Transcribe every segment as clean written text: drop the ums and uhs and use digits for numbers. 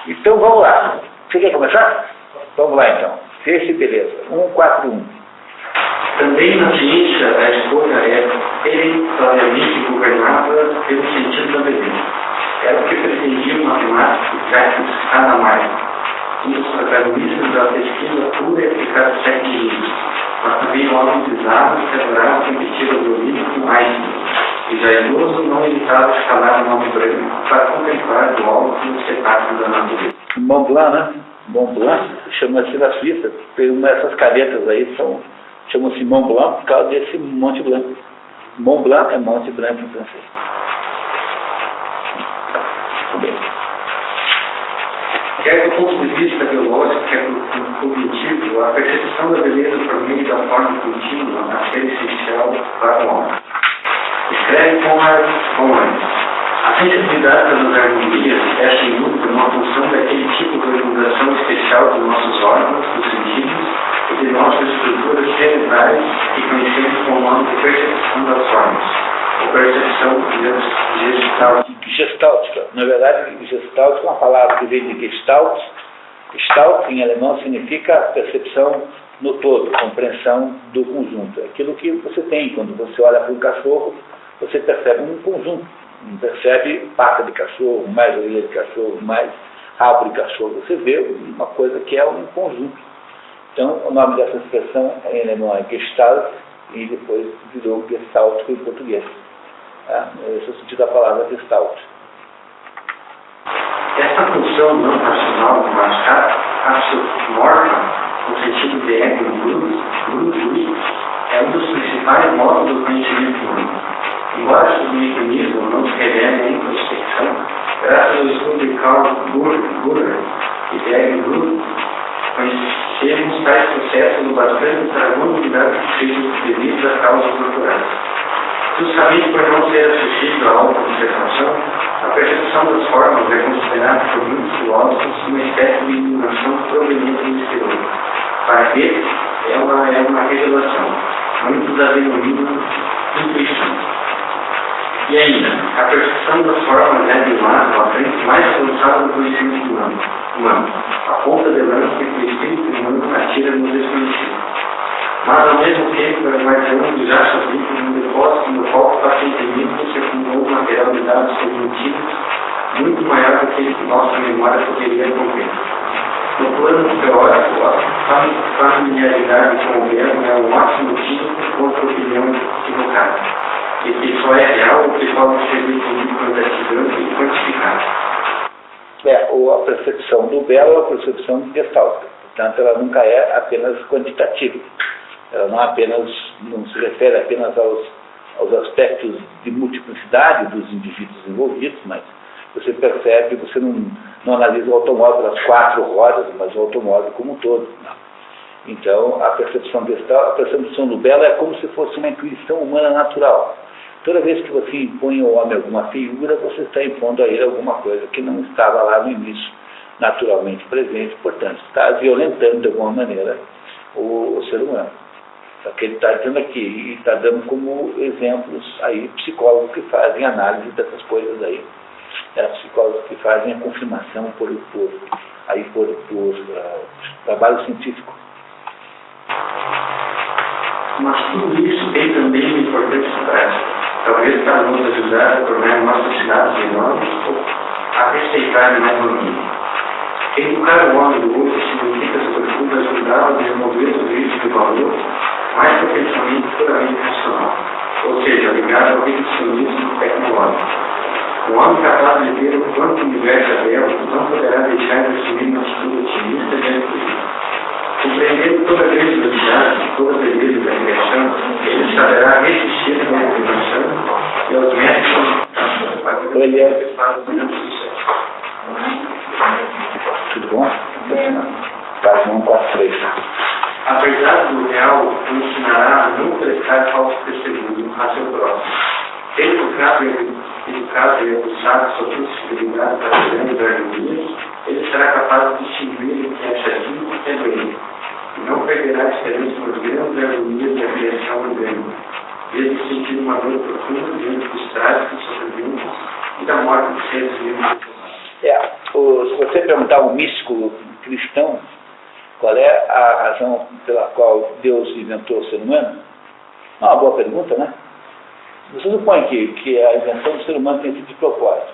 Então vamos lá. Você quer começar? Vamos lá então. Esse, beleza. 141. Também na ciência, a escolha é hereditariamente governada pelo sentido da beleza. Era o que pretendiam matemáticos Jacques Hadamard, um dos protagonistas da pesquisa pura e eficaz século, mas também homens bizarros que adoravam competir ao violino com Einstein, e já idoso não evitava escalar o nome branco para contemplar do alto o espetáculo da natureza. Mont Blanc, né? Mont Blanc chama-se na Suíça. Essas caretas aí chamam-se Mont Blanc por causa desse Monte Blanc. Mont Blanc é Monte Blanc em francês. Bem. Quer do ponto de vista biológico, quer do cognitivo, a percepção da beleza por meio da forma contínua é ser essencial para o homem. Escreve Conrad. A sensibilidade das harmonias é, sem dúvida, uma função daquele tipo de organização especial dos nossos órgãos, dos sentidos e de nossas estruturas cerebrais que conhecemos com o nome de percepção das formas, ou percepção gestáltica. Na verdade, gestáltica é uma palavra que vem de Gestalt. Gestalt, em alemão, significa percepção no todo, compreensão do conjunto. Aquilo que você tem quando você olha para um cachorro, você percebe um conjunto. Não percebe pata de cachorro, mais orelha de cachorro, mais rabo de cachorro. Você vê uma coisa que é um conjunto. Então, o nome dessa expressão em alemão é Gestalt e depois virou Gestáltico em português. Esse é o sentido da palavra Gestalt. Essa função não racional do morfa, no sentido de ego bruto, é um dos principais modos do conhecimento humano. Embora esse mecanismo não se revele a introspecção, graças ao estudo de Carl Burger e de Ego Bruto, conhecemos tais processos do bastante para não duvidar que sejam devidos a causas naturais. Justamente por não ser acessível à auto-observação, a percepção das formas é considerada por muitos filósofos uma espécie de iluminação proveniente do exterior. Para eles, é uma revelação. Muitos a denominam intuição. E ainda, a percepção das formas é, de lado, a frente mais avançada do conhecimento humano, a ponta de lança que o espírito humano atira no desconhecido. Mas, ao mesmo tempo, é guardião de achas líquidas no depósito no qual pacientemente se acumulou um material de dados cognitivos muito maior do que nossa memória poderia conter. No plano teórico, a familiaridade com o verbo é um ótimo motivo contra a opinião equivocada. E que só é real o que pode ser definido por investigando e quantificado. A percepção do belo é a percepção gestáltica. Portanto, ela nunca é apenas quantitativa. Ela não se refere apenas aos aspectos de multiplicidade dos indivíduos envolvidos, mas você percebe, você não analisa o automóvel pelas 4 rodas, mas o automóvel como um todo. Não. Então, a percepção do belo é como se fosse uma intuição humana natural. Toda vez que você impõe ao homem alguma figura, você está impondo a ele alguma coisa que não estava lá no início, naturalmente presente, portanto, está violentando de alguma maneira o ser humano. Só que ele está dizendo aqui, e está dando como exemplos aí psicólogos que fazem análise dessas coisas aí. Psicólogos que fazem a confirmação por trabalho científico. Mas tudo isso tem também uma importância prática. Talvez para nos ajudar a tornar nossas cidades menores ou a respeitar mais o mundo. Educar o homem do outro significa, sobretudo, ajudá-lo a desenvolver o juízo de valor mais potencialmente puramente racional, ou seja, ligado ao reducionismo tecnológico. O homem capaz de ver o quanto o universo é belo não poderá deixar de assumir uma atitude otimista diante do mundo. Compreendendo toda a grandiosidade, toda a beleza da criação, ele saberá resistir à motivação e aos métodos para o grande sucesso. Tudo bom? Página 143. A verdade do real o ensinará a não prestar falso testemunho a seu próximo. Educado e abusado sobre sensibilidade para grandes harmonias, ele será capaz de distinguir o que é jardim e o que é doente. E não perderá a diferença nas grandes harmonias da criação orgânica, desde sentir uma dor profunda diante dos trágicos sofrimentos e da morte de seres vivos. Se você perguntar a um místico cristão qual é a razão pela qual Deus inventou o ser humano, é uma boa pergunta, né? Você supõe que a invenção do ser humano tem sido de propósito.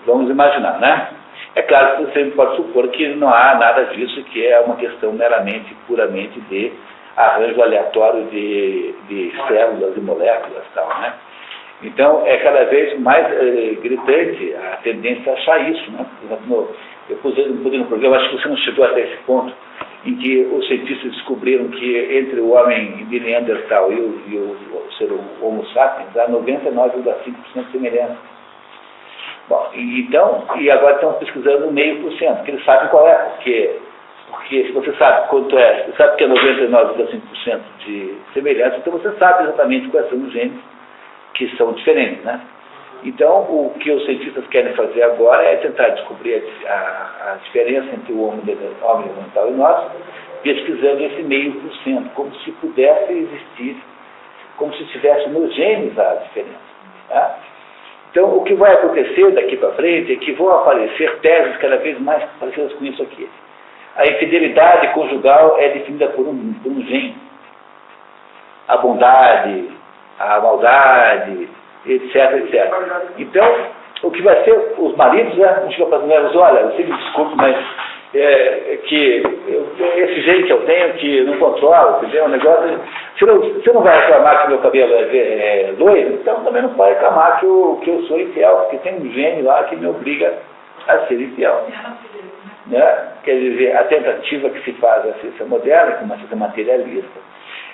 Vamos imaginar, né? É claro que você pode supor que não há nada disso, que é uma questão meramente, puramente de arranjo aleatório de células e moléculas e tal, né? Então, é cada vez mais gritante a tendência a achar isso, né? Por exemplo, eu pus no programa, acho que você não chegou até esse ponto, em que os cientistas descobriram que entre o homem de Neandertal e o ser Homo sapiens há 99,5% de semelhança. Bom, e agora estão pesquisando 0,5%, que eles sabem qual é, porque se você sabe quanto é, você sabe que é 99,5% de semelhança, então você sabe exatamente quais são os genes que são diferentes, né? Então, o que os cientistas querem fazer agora é tentar descobrir a diferença entre o homem mental e nós, pesquisando esse 0,5%, como se pudesse existir, como se estivesse nos genes a diferença. Tá? Então, o que vai acontecer daqui para frente é que vão aparecer teses cada vez mais parecidas com isso aqui. A infidelidade conjugal é definida por um gene. A bondade, a maldade, etc, etc. Então, o que vai ser, os maridos, né, chegam para as mulheres, olha, você me desculpe, mas que esse jeito que eu tenho, que não controlo, entendeu? Um negócio, você não vai reclamar que meu cabelo é loiro, então também não pode reclamar que eu sou infiel, porque tem um gene lá que me obriga a ser infiel. Né? Quer dizer, a tentativa que se faz da ciência moderna, como a ciência materialista,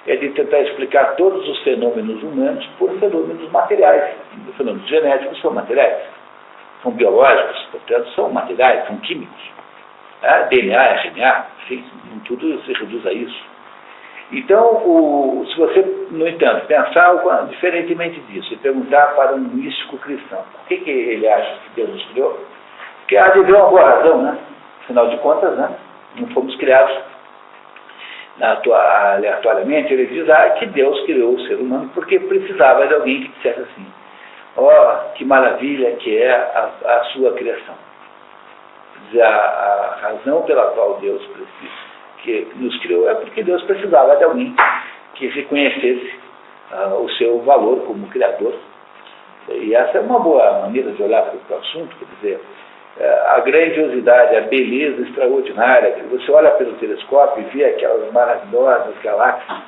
é de tentar explicar todos os fenômenos humanos por fenômenos materiais. Os fenômenos genéticos são materiais, são biológicos, portanto, são materiais, são químicos. DNA, RNA, enfim, tudo se reduz a isso. Então, se você, no entanto, pensar diferentemente disso e perguntar para um místico cristão por que ele acha que Deus nos criou, porque há de haver uma boa razão, né? Afinal de contas, né? Não fomos criados aleatoriamente. Ele diz que Deus criou o ser humano porque precisava de alguém que dissesse assim: que maravilha que é a sua criação. A razão pela qual Deus que nos criou é porque Deus precisava de alguém que reconhecesse o seu valor como criador. E essa é uma boa maneira de olhar para o assunto, quer dizer, a grandiosidade, a beleza extraordinária, que você olha pelo telescópio e vê aquelas maravilhosas galáxias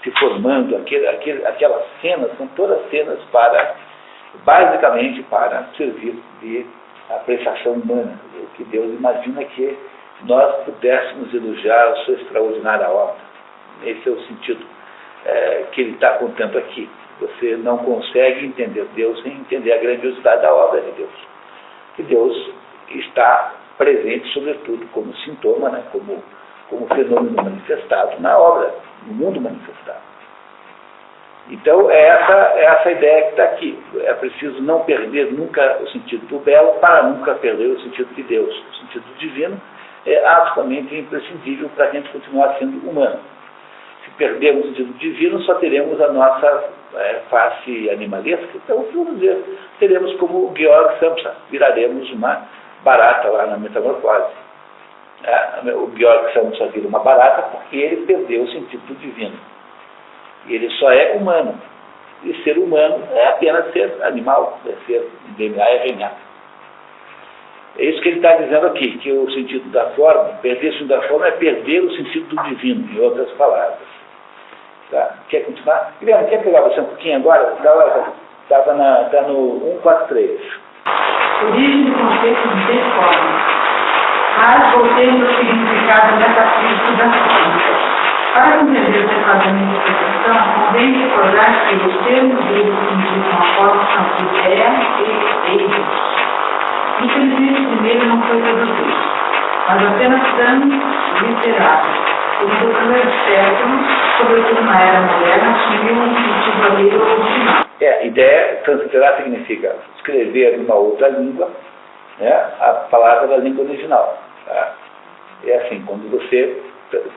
se formando, aquelas cenas, são todas cenas basicamente para servir de apreciação humana. O que Deus imagina que nós pudéssemos elogiar a sua extraordinária obra. Esse é o sentido que ele está contando aqui. Você não consegue entender Deus sem entender a grandiosidade da obra de Deus. Que Deus está presente, sobretudo, como sintoma, né, como fenômeno manifestado na obra, no mundo manifestado. Então, é essa ideia que está aqui. É preciso não perder nunca o sentido do belo para nunca perder o sentido de Deus. O sentido divino é absolutamente imprescindível para a gente continuar sendo humano. Se perdermos o sentido divino, só teremos a nossa face animalesca. Então, vamos dizer, teremos como o Georg Samsa, viraremos uma barata lá na metamorfose. O Georg Samsa vira uma barata porque ele perdeu o sentido divino. Ele só é humano. E ser humano é apenas ser animal, é ser DNA e RNA. É isso que ele está dizendo aqui, que o sentido da forma, perder o sentido da forma é perder o sentido do divino, em outras palavras. Tá? Quer continuar? Guilherme, quer pegar você um pouquinho agora? Está no 143. Origem do conceito de deforme. Mas voltemos ao significado metafísico da ciência. Para entender o departamento de percepção, convém recordar que os termos deles indicam a forma de ideia e espelho. Infelizmente, o primeiro não foi traduzido. mas apenas transliterados. O primeiro século, sobretudo na era moderna, assumiu um sentido alheio ao original. A ideia transliterar significa escrever numa outra língua, né, a palavra da língua original. Tá? É assim, quando você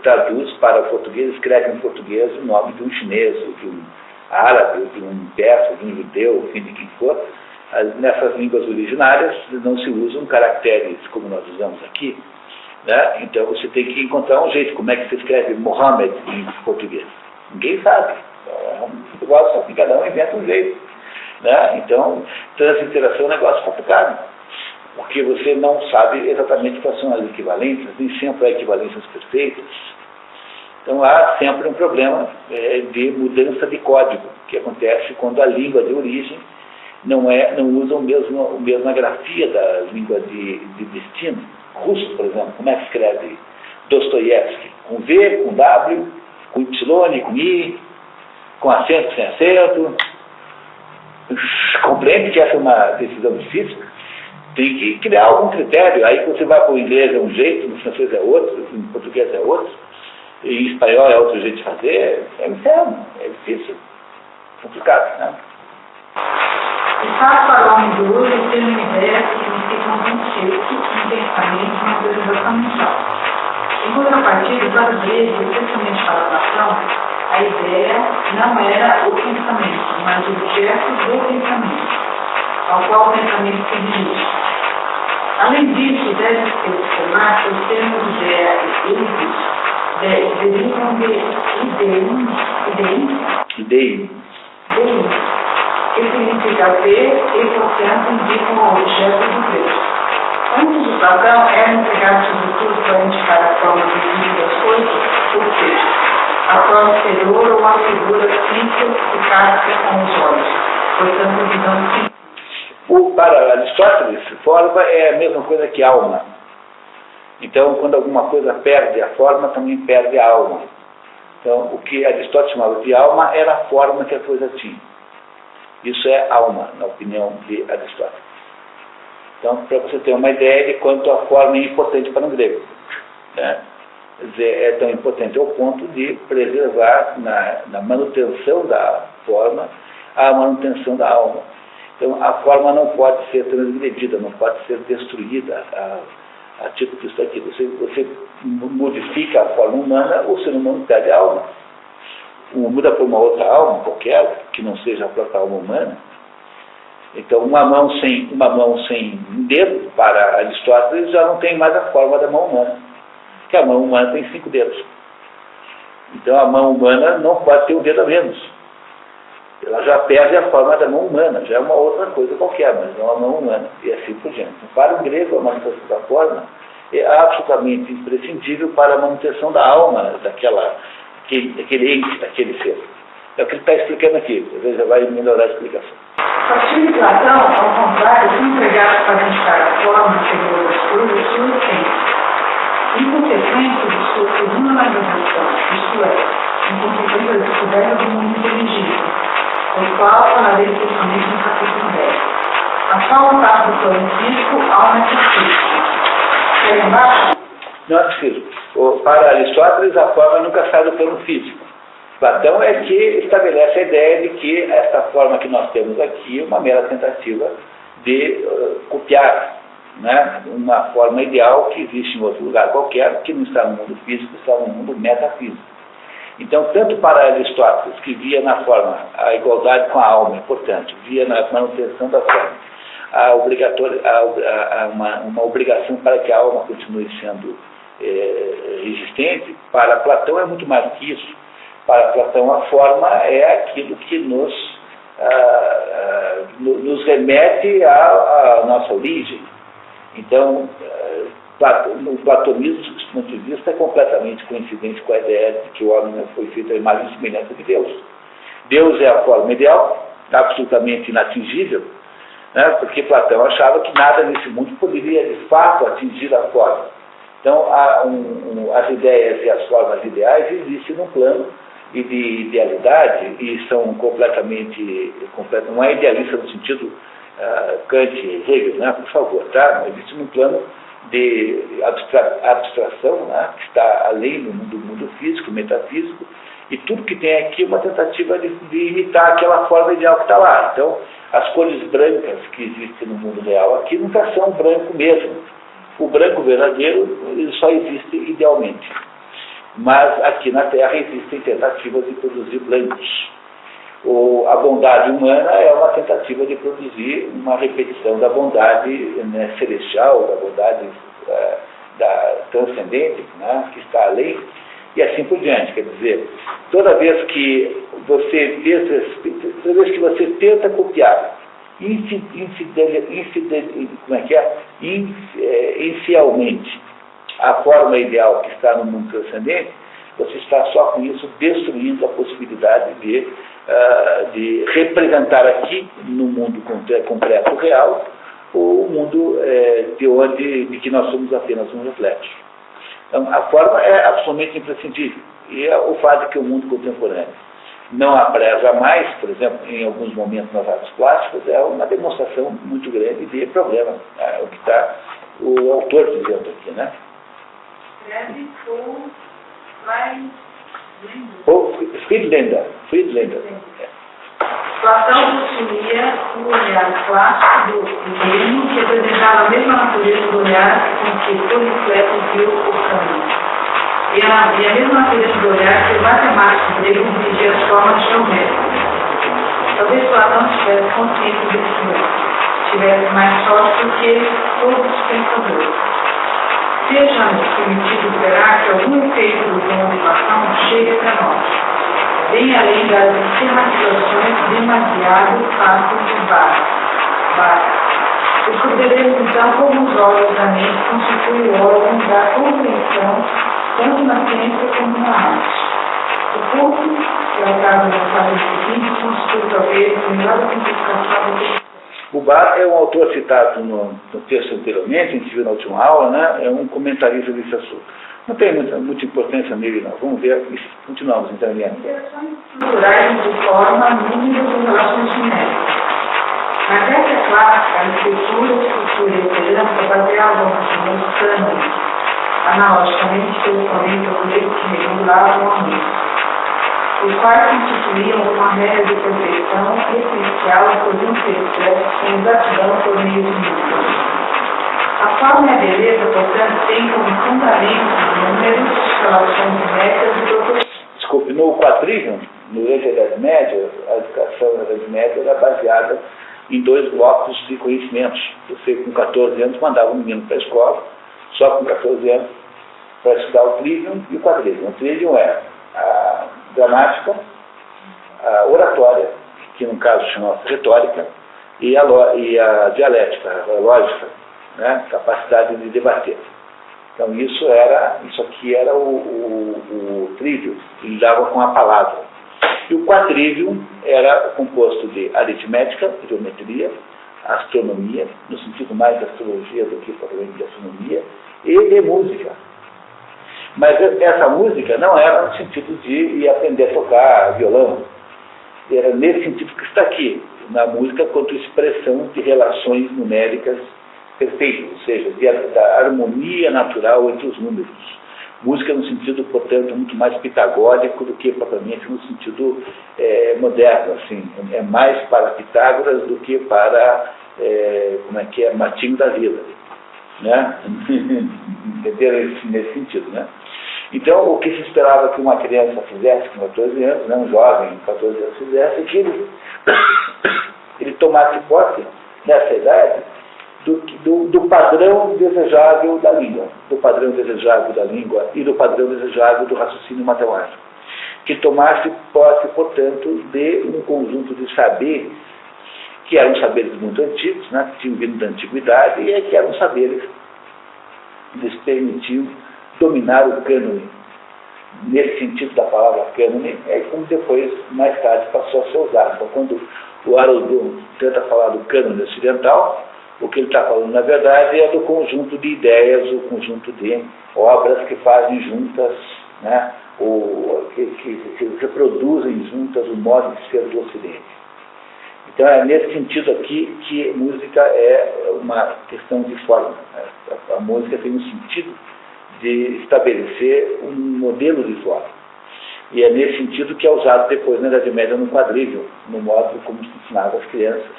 traduz para o português, escreve em português o nome de um chinês, ou de um árabe, ou de um persa, de um judeu, enfim, de quem for. Nessas línguas originárias não se usam caracteres como nós usamos aqui, né? Então você tem que encontrar um jeito. Como é que se escreve Mohammed em português? Ninguém sabe. Só que cada um inventa um jeito, né? Então, transliteração é um negócio complicado, porque você não sabe exatamente quais são as equivalências, nem sempre há equivalências perfeitas. Então há sempre um problema de mudança de código, que acontece quando a língua de origem não usa a mesma grafia da língua de destino. Russo, por exemplo, como é que escreve Dostoiévski? Com V, com W, com Y, com I, com acento, sem acento. Compreende que essa é uma decisão difícil? Tem que criar algum critério. Aí você vai para o inglês é um jeito, no francês é outro, em português é outro, em espanhol é outro jeito de fazer. É inferno, é difícil, complicado, né? De fato, para o homem de hoje, o termo ideia significa um conceito, um pensamento, uma autorização mental. Em contrapartida, para os gregos, especialmente para Platão, a ideia não era o pensamento, mas o objeto do pensamento, ao qual o pensamento se dirige. Além disso, deve ser observar que os termos ideia e eis derivam de ideim, que significa ver e, portanto, indicam o objeto do ver. Antes de Platão, era empregado sobretudo para indicar a forma visível das coisas, ou seja, a forma exterior ou a figura simples e prática com os olhos, portanto, a visão simples. Para Aristóteles, forma é a mesma coisa que alma. Então, quando alguma coisa perde a forma, também perde a alma. Então, o que Aristóteles chamava de alma era a forma que a coisa tinha. Isso é alma, na opinião de Aristóteles. Então, para você ter uma ideia de quanto a forma é importante para um grego. Né? Quer dizer, é tão importante ao ponto de preservar na manutenção da forma a manutenção da alma. Então, a forma não pode ser transgredida, não pode ser destruída a tipo disso aqui. Você modifica a forma humana, o ser humano perde a alma. Muda para uma outra alma qualquer, que não seja a própria alma humana. Então, uma mão sem dedo, para Aristóteles, já não tem mais a forma da mão humana. Porque a mão humana tem 5 dedos. Então, a mão humana não pode ter um dedo a menos. Ela já perde a forma da mão humana, já é uma outra coisa qualquer, mas não a mão humana, e assim por diante. Então, para o grego, a manutenção da forma é absolutamente imprescindível para a manutenção da alma daquele ente, daquele ser. É o que ele está explicando aqui, às vezes já vai melhorar a explicação. A partir de Platão, ao contrário, os empregados para indicar a forma exterior das coisas são essência. Em consequência de sua segunda manifestação, isto é, em consequência da descoberta do mundo inteligível, o qual falarei especialmente no capítulo 10. A qual parte do plano físico há uma física. Quer lembrar? Não é preciso. Para Aristóteles, a forma nunca sai do plano físico. Platão é que estabelece a ideia de que esta forma que nós temos aqui é uma mera tentativa de copiar, né, uma forma ideal que existe em outro lugar qualquer, que não está no mundo físico, está no mundo metafísico. Então, tanto para Aristóteles, que via na forma a igualdade com a alma, portanto, via na manutenção da forma uma obrigação para que a alma continue sendo existente, para Platão é muito mais que isso. Para Platão, a forma é aquilo que nos remete à nossa origem. Então, o platonismo, do ponto de vista, é completamente coincidente com a ideia de que o homem foi feito à imagem e semelhança de Deus. Deus é a forma ideal, absolutamente inatingível, né, porque Platão achava que nada nesse mundo poderia, de fato, atingir a forma. Então, as ideias e as formas ideais existem num plano e de idealidade e são completamente, não é idealista no sentido Kant e Hegel, né, por favor, tá? Existe num plano de abstração, né, que está além do mundo físico, metafísico, e tudo que tem aqui é uma tentativa de imitar aquela forma ideal que está lá. Então, as cores brancas que existem no mundo real aqui nunca são branco mesmo. O branco verdadeiro ele só existe idealmente. Mas aqui na Terra existem tentativas de produzir brancos. A bondade humana é uma tentativa de produzir uma repetição da bondade, né, celestial, da bondade da transcendente, né, que está além, e assim por diante. Quer dizer, toda vez que você tenta copiar infielmente a forma ideal que está no mundo transcendente, você está só com isso destruindo a possibilidade de representar aqui, no mundo concreto real, o mundo de que nós somos apenas um reflexo. Então, a forma é absolutamente imprescindível. E o fato de que o mundo contemporâneo não apreza mais, por exemplo, em alguns momentos nas artes plásticas, é uma demonstração muito grande de problema. É o que está o autor dizendo aqui, né? Friedländer. Platão possuía um olhar clássico do reino que apresentava a mesma natureza do olhar com que Polifleto viu o caminho. E a mesma natureza do olhar que o matemático grego dirigia as formas geométricas. Talvez Platão tivesse consciência desse momento, tivesse mais sorte do que todos os pensadores. Seja-nos permitido esperar que algum efeito do dom de Platão chegue até nós, bem além das esquematizações demasiado fáceis de Barthes. Descobriremos então como os olhos da mente constituem o órgão da compreensão, tanto na ciência como na arte. O ponto, que é o caso da fase seguinte, constitui talvez a melhor simplificação do. O Bar é um autor citado no texto anteriormente, a gente viu na última aula, né? É um comentarista desse assunto. Não tem muita importância nele, não. Vamos ver, continuamos então, Eliane. Interações culturais de forma, número de relações numéricas. Na Grécia clássica, a escritura e esperança baseavam-se nos cânones, analogicamente correspondentes ao direito que regulavam a música, os quais constituíam uma regra de perfeição essencial e podiam ser expressos com exatidão por meio de música. A forma e a beleza, portanto, têm como fundamento números, relações numéricas e proporções. Desculpe, no quadrivium, durante a Idade Média, a educação na Idade Média era baseada em 2 blocos de conhecimentos. Você, com 14 anos, mandava um menino para a escola, só com 14 anos, para estudar o trivium e o quadrivium. O trivium é a gramática, a oratória, que no caso chama-se retórica, e a dialética, a lógica, né? Capacidade de debater. Então isso aqui era o trivium, que lidava com a palavra. E o quadrivium era composto de aritmética, geometria, astronomia, no sentido mais de astrologia do que propriamente de astronomia, e de música. Mas essa música não era no sentido de ir aprender a tocar violão. Era nesse sentido que está aqui, na música quanto expressão de relações numéricas perfeitas, ou seja, da harmonia natural entre os números. Música no sentido, portanto, muito mais pitagórico do que propriamente no sentido moderno. Assim, é mais para Pitágoras do que para, Martinho da Vila. Né? Entenderam nesse sentido, né? Então, o que se esperava que uma criança fizesse com 14 anos, né, um jovem com 14 anos fizesse, é que ele tomasse posse, nessa idade, do padrão desejável da língua, do padrão desejável da língua e do padrão desejável do raciocínio matemático. Que tomasse posse, portanto, de um conjunto de saberes, que eram saberes muito antigos, né, que tinham vindo da antiguidade, e que eram saberes que lhes permitiam dominar o cânone. Nesse sentido da palavra cânone, é como depois, mais tarde, passou a ser usado. Então, quando o Harold Bloom tenta falar do cânone ocidental, o que ele está falando, na verdade, é do conjunto de ideias, o conjunto de obras que fazem juntas, né, que reproduzem juntas o modo de ser do Ocidente. Então é nesse sentido aqui que música é uma questão de forma. A música tem um sentido de estabelecer um modelo de forma. E é nesse sentido que é usado depois na Idade Média no quadrívio, no modo como se ensinava às crianças.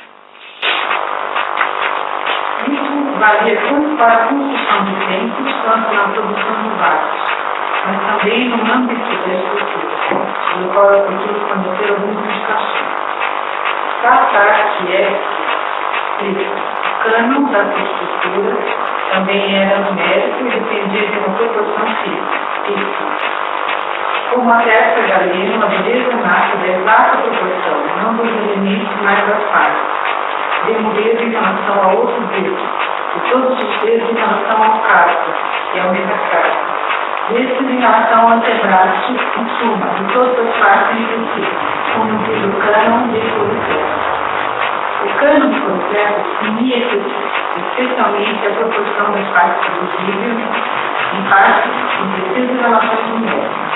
Isso valia tanto para a construção de templos quanto na produção de vasos, mas também no âmbito da escultura, no qual é possível conhecer algumas indicações. Tratar que é o cânon da escultura também era numérico e dependia de uma proporção fixa. Como a peça galega, uma beleza nasce da exata proporção, não dos elementos mais das partes, de modelo em relação a outros dedos, e todos os dedos em relação ao casco e ao metacarpo, desses em relação ao antebraço, em suma, de todas as partes entre si, como diz o cânon de Policleto. O cânon de Policleto definia especialmente a proporção das partes visíveis em partes em precisas relações numéricas.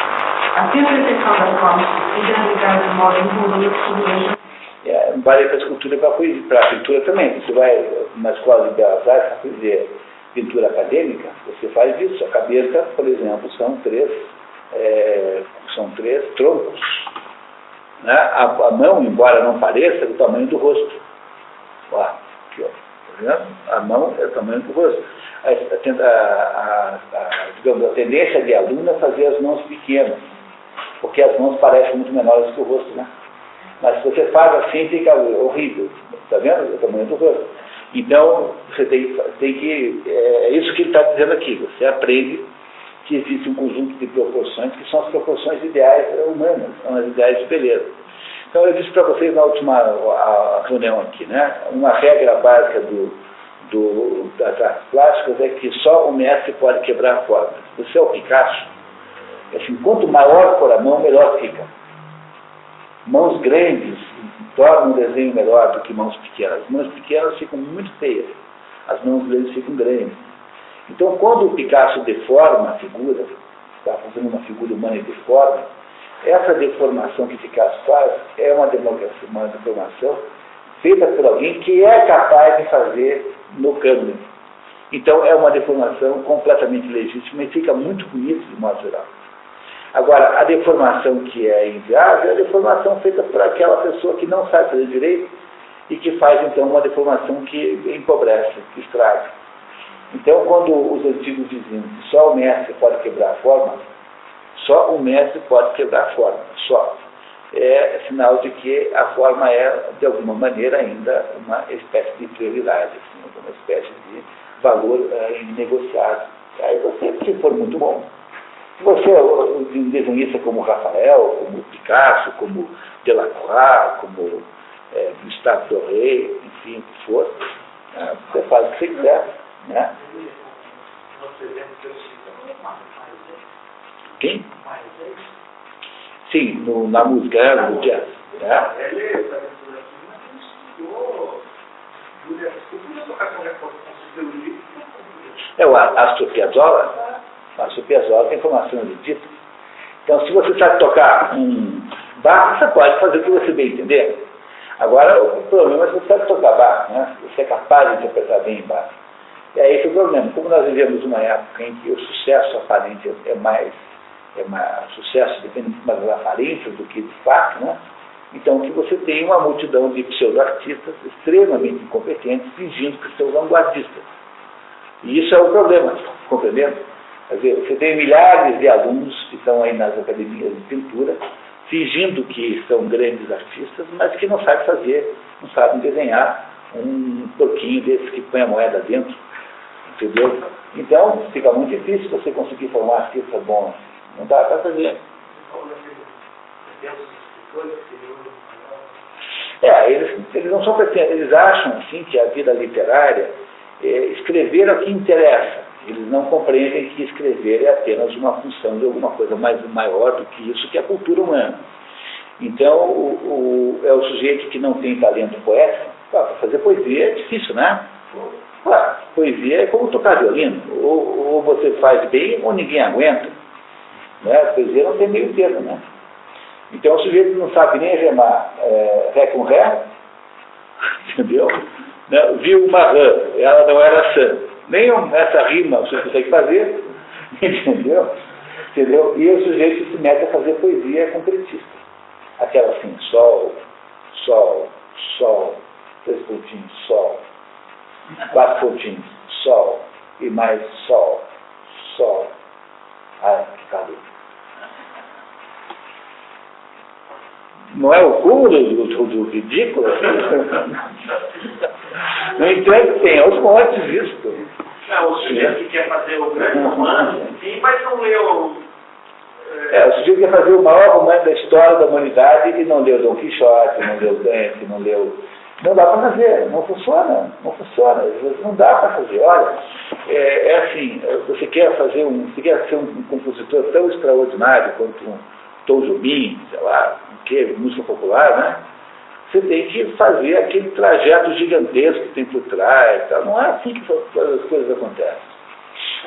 A perfeição das formas possíveis ligada de modo involucro vale para a escultura e para a pintura também. Você vai na escola de Belas Artes para fazer pintura acadêmica, você faz isso. A cabeça, por exemplo, são três troncos. Né? A mão, embora não pareça, é do tamanho do rosto. Ó, aqui, ó. Tá vendo? A mão é o tamanho do rosto. Digamos, a tendência de aluno é fazer as mãos pequenas, porque as mãos parecem muito menores que o rosto, né? Mas se você faz assim, fica horrível. Está vendo? É o tamanho do rosto. Então, você tem que... É isso que ele está dizendo aqui. Você aprende que existe um conjunto de proporções que são as proporções ideais humanas, são as ideais de beleza. Então, eu disse para vocês na última reunião aqui, né? Uma regra básica das artes plásticas é que só o mestre pode quebrar a forma. Se você é o Picasso, assim, quanto maior for a mão, melhor fica. Mãos grandes tornam um desenho melhor do que mãos pequenas. As mãos pequenas ficam muito feias, as mãos grandes ficam grandes. Então, quando o Picasso deforma a figura, está fazendo uma figura humana e deforma, essa deformação que o Picasso faz é uma deformação feita por alguém que é capaz de fazer no cânone. Então, é uma deformação completamente legítima e fica muito bonito de modo geral. Agora, a deformação que é inviável é a deformação feita por aquela pessoa que não sabe fazer direito e que faz, então, uma deformação que empobrece, que estraga. Então, quando os antigos diziam que só o mestre pode quebrar a forma, só o mestre pode quebrar a forma, só. É sinal de que a forma é, de alguma maneira, ainda uma espécie de prioridade, assim, uma espécie de valor inegociável. Aí você, se for muito bom, se você é um desenhista como Rafael, como Picasso, como Delacroix, como Gustave Doré, enfim, o que for, você faz o que você quiser. Né? Quem? Sim, na música, no jazz. Né? É o Astor Piazzolla. Astor Piazzolla tem formação erudita. Então, se você sabe tocar um Bach, você pode fazer o que você bem entender. Agora, o problema é se você sabe tocar Bach, né? Você é capaz de interpretar bem Bach. E aí esse é o problema. Como nós vivemos uma época em que o sucesso aparente sucesso depende muito mais das aparências do que de fato, né? Então que você tem uma multidão de pseudo-artistas extremamente incompetentes fingindo que são vanguardistas. E isso é o problema, compreendendo? Quer dizer, você tem milhares de alunos que estão aí nas academias de pintura fingindo que são grandes artistas, mas que não sabem fazer, não sabem desenhar um porquinho desses que põe a moeda dentro. Entendeu? Então, fica muito difícil você conseguir formar artistas bons. Não dá para fazer. Eles não são pretendentes. Eles acham, assim, que a vida literária escrever é o que interessa. Eles não compreendem que escrever é apenas uma função de alguma coisa maior do que isso, que é a cultura humana. Então, é o sujeito que não tem talento poético. Para fazer poesia é difícil, né? Poesia é como tocar violino. Ou você faz bem ou ninguém aguenta. Né? Poesia não tem meio termo, né? Então o sujeito não sabe nem remar ré com ré, entendeu? Né? Viu uma rã, ela não era sã. Nem essa rima você consegue fazer, entendeu? Entendeu? E o sujeito se mete a fazer poesia concretista. Aquela assim, sol, sol, sol, 3 pontinhos, sol, 4 pontinhos, sol, e mais sol, sol. Ai, que calor. Não é o cúmulo do ridículo? No entanto, tem aos montes isso. O sujeito que quer fazer o grande romance, sim, mas não leu. O sujeito quer fazer o maior romance da história da humanidade e não leu Dom Quixote, não leu Dante, não leu. Não dá para fazer, não funciona, não dá para fazer. Olha, é assim, você quer ser um compositor tão extraordinário quanto um Tom Jobim, sei lá, música popular, né? Você tem que fazer aquele trajeto gigantesco que tem por trás, tá? Não é assim que as coisas acontecem.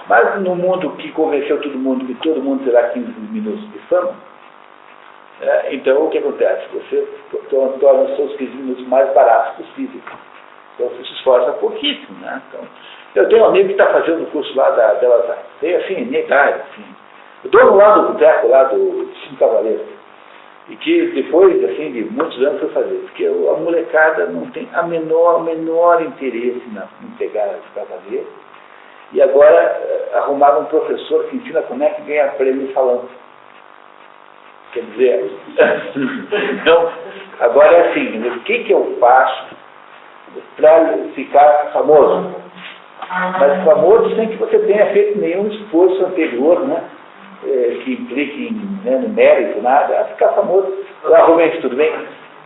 Mas no mundo que convenceu todo mundo que todo mundo terá 15 minutos de fama, então o que acontece? Você torna os seus 15 minutos mais baratos possíveis. Então você se esforça pouquíssimo, né? Então, eu tenho um amigo que está fazendo o curso lá da Belas Artes. Tem assim, negar, assim. O dono lá do boteco, lá do Cinco Cavaleiros, e que depois, assim, de muitos anos foi fazer, porque a molecada não tem a menor interesse em pegar os cavaleiros, e agora arrumaram um professor que ensina como é que ganha prêmio falando. Quer dizer, então, agora é assim, o que eu faço para ficar famoso? Mas famoso sem que você tenha feito nenhum esforço anterior, né? Que implique no mérito, nada. Ficar famoso, arrumei tudo bem?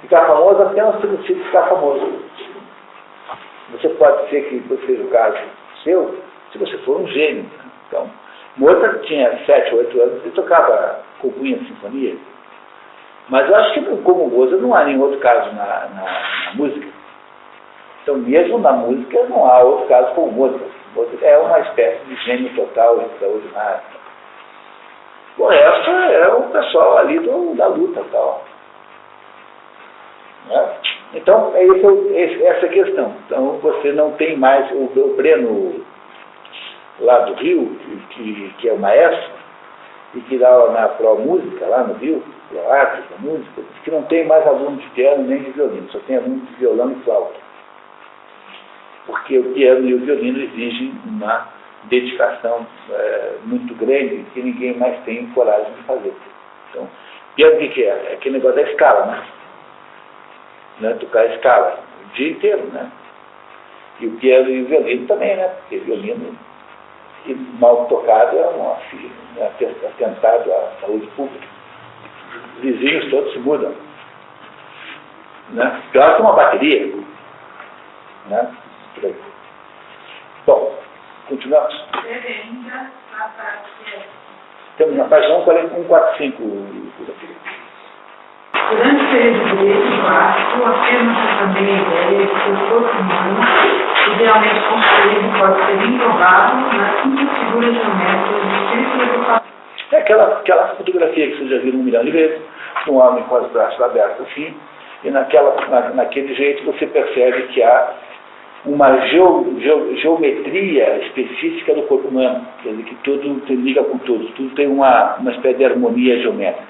Ficar famoso apenas pelo sentido de ficar famoso. Você pode ser que seja o caso seu, se você for um gênio. Então, Mozart tinha 7, 8 anos e tocava compunha sinfonia. Mas eu acho que como Mozart não há nenhum outro caso na música. Então, mesmo na música, não há outro caso como Mozart. Mozart é uma espécie de gênio total, extraordinário. O resto é o pessoal ali da luta tal. Né? Então, essa questão. Então, você não tem mais o Breno lá do Rio, que é o maestro, e que dá na Pro Música, lá no Rio, Pro Arte da Música, que não tem mais aluno de piano nem de violino, só tem aluno de violão e flauta. Porque o piano e o violino exigem uma dedicação muito grande que ninguém mais tem coragem de fazer. Então, piano o que é? É aquele negócio da escala, né? Tocar a escala o dia inteiro, né? E o piano e o violino também, né? Porque violino que mal tocado é um atentado à saúde pública. Os vizinhos todos se mudam. Né? Pior que uma bateria. Né? Bom, continuamos. Estamos na página 145. Durante o período de direito clássico, afirma-se também a ideia de que o corpo humano, idealmente construído, pode ser englobado nas simples figuras geométricas do círculo do papel. É aquela fotografia que vocês já viram 1 milhão de vezes, um homem com os braços abertos assim, e naquele jeito você percebe que há uma geometria específica do corpo humano, quer dizer, que tudo liga com tudo tem uma espécie de harmonia geométrica.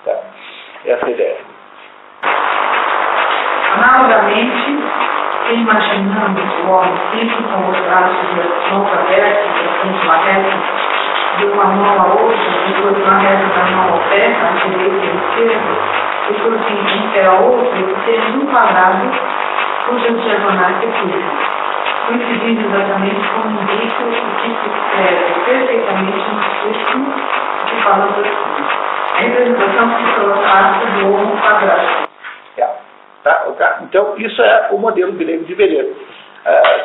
Tá? Essa é a ideia. Analogamente, imaginando o homem físico com os braços e mãos abertas, frente à reta, de uma mão a outra, depois uma reta da mão ao pé, à direita e à esquerda, e por fim de um pé a outro, seja um quadrado cujas diagonais se cruzam, coincidindo exatamente como indica o que se escreve perfeitamente no círculo que fala do círculo. A representação psicológica do homo quadrado. Então, isso é o modelo grego de Beleza.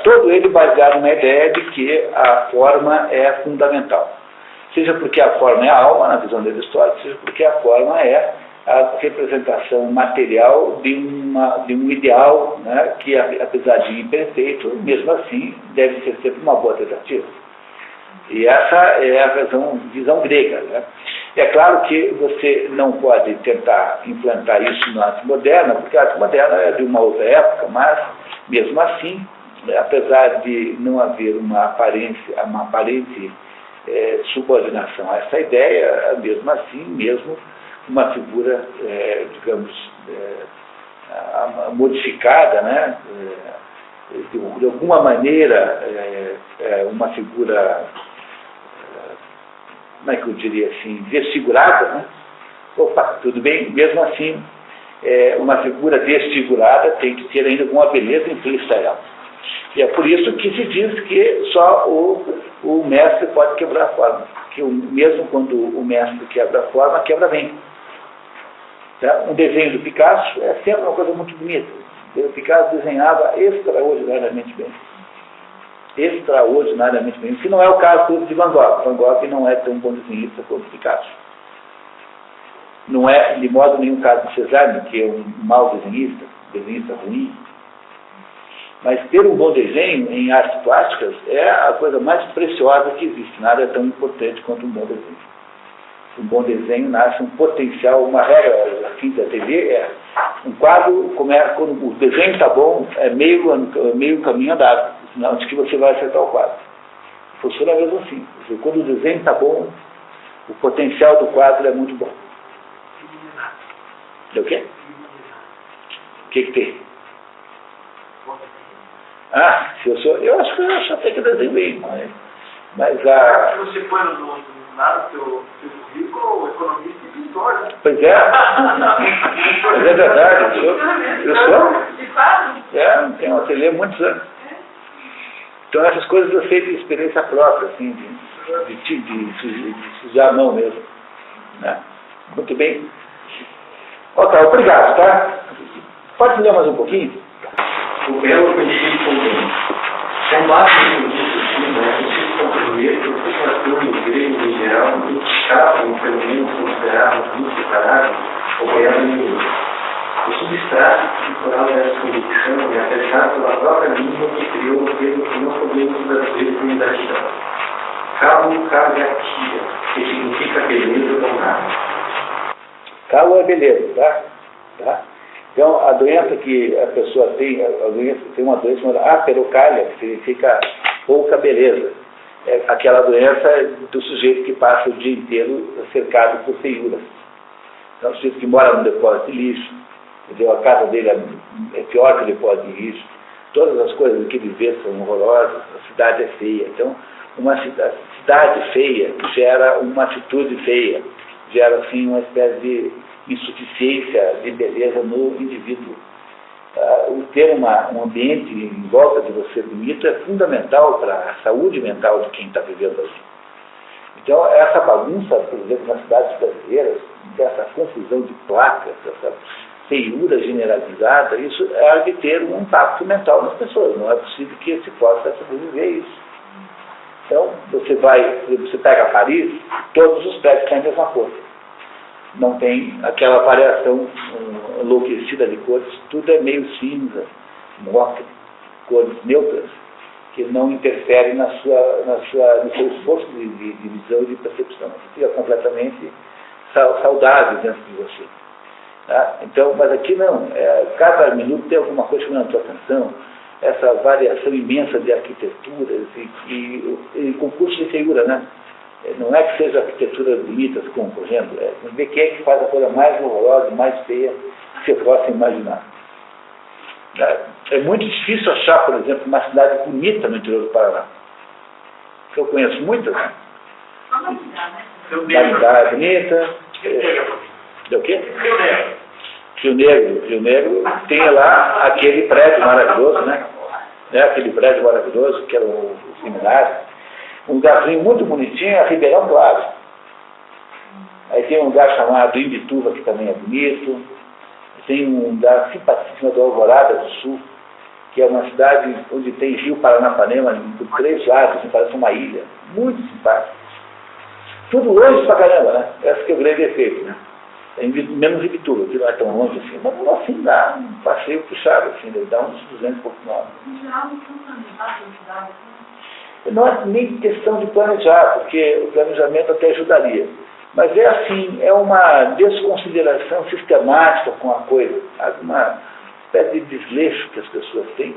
Todo ele baseado na ideia de que a forma é fundamental. Seja porque a forma é a alma, na visão de Aristóteles, seja porque a forma é a representação material de um ideal, né, que, apesar de imperfeito, mesmo assim, deve ser sempre uma boa tentativa. E essa é a visão grega. Né? É claro que você não pode tentar implantar isso na arte moderna, porque a arte moderna é de uma outra época, mas Mesmo assim, apesar de não haver uma aparente subordinação a essa ideia, mesmo assim, mesmo uma figura, digamos, modificada, né? De alguma maneira, uma figura, como é que eu diria assim, desfigurada, né? Opa, tudo bem, mesmo assim, uma figura desfigurada tem que ter ainda alguma beleza implícita a ela. E é por isso que se diz que só o mestre pode quebrar a forma, que mesmo quando o mestre quebra a forma, quebra bem. Tá? Um desenho do Picasso é sempre uma coisa muito bonita. O Picasso desenhava extraordinariamente bem. Extraordinariamente bem. Que não é o caso de Van Gogh. Van Gogh não é tão bom desenhista quanto Picasso. Não é, de modo nenhum, o caso de Cézanne, que é um mau desenhista ruim. Mas ter um bom desenho em artes plásticas é a coisa mais preciosa que existe. Nada é tão importante quanto um bom desenho. Um bom desenho nasce um potencial, uma regra assim da TV é um quadro, quando o desenho está bom, é meio caminho andado, senão de que você vai acertar o quadro. Funciona mesmo assim. Quando o desenho está bom, o potencial do quadro é muito bom. É o quê? O que tem? Ah, eu acho que eu até que desenho bem, mas Se você põe no seu currículo, o economista e pintor, né? Pois é. Mas é verdade, eu sou. Tenho um ateliê há muitos anos. Então essas coisas eu sei de experiência própria, assim, de sujar a mão mesmo. Né? Muito bem. Ok, obrigado, tá? Pode ler mais um pouquinho? O belo conhecido como são vários produtos, né? Preciso compreender que o literatura em grego, em geral, identificavam, pelo menos consideravam tudo separado, ou belo inimigo. O substrato cultural dessa convicção é atestado pela própria língua que criou um termo que não podemos traduzir por exatidão. Cabo cagatia, que significa beleza ou nada. Cabo é beleza, tá? Então, a doença que a pessoa tem uma doença chamada aperocália, que significa pouca beleza. É aquela doença do sujeito que passa o dia inteiro cercado por feiuras. Então, o sujeito que mora num depósito de lixo, entendeu? A casa dele é pior que o depósito de lixo, todas as coisas que ele vê são horrorosas, a cidade é feia. Então, uma cidade feia gera uma atitude feia, gera, assim, uma espécie de insuficiência de beleza no indivíduo. O ter um ambiente em volta de você bonito é fundamental para a saúde mental de quem está vivendo ali. Então, essa bagunça, por exemplo, nas cidades brasileiras, dessa confusão de placas, essa feiura generalizada, isso há de ter um impacto mental nas pessoas. Não é possível que se possa sobreviver a isso. Então, você pega Paris, todos os prédios têm a mesma cor. Não tem aquela variação enlouquecida de cores, tudo é meio cinza, ocre, cores neutras, que não interferem no seu esforço de visão e de percepção. Você fica completamente saudável dentro de você. Tá? Então, mas aqui não, cada minuto tem alguma coisa chamando a sua atenção, essa variação imensa de arquiteturas e concurso de figura, né? Não é que seja arquiteturas bonitas, como, por exemplo, ver quem é que faz a coisa mais horrorosa, mais feia que você possa imaginar. É muito difícil achar, por exemplo, uma cidade bonita no interior do Paraná. Eu conheço muitas. Cidade bonita. É o quê? Rio Negro tem lá aquele prédio maravilhoso, né? Aquele prédio maravilhoso que era o seminário. Um lugarzinho muito bonitinho é Ribeirão Claro. Aí tem um lugar chamado Imbituva, que também é bonito. Tem um lugar simpaticíssimo do Alvorada do Sul, que é uma cidade onde tem Rio Paranapanema por 3 lados, assim, parece uma ilha. Muito simpático. Tudo longe pra caramba, né? Esse que é o grande efeito, né? Menos Imbituva, que não é tão longe assim. Mas assim dá um passeio puxado, assim, dá uns 200 e poucos quilômetros. Em geral, não são planejadas as cidades. Não é nem questão de planejar, porque o planejamento até ajudaria. Mas é assim, é uma desconsideração sistemática com a coisa. espécie de desleixo que as pessoas têm.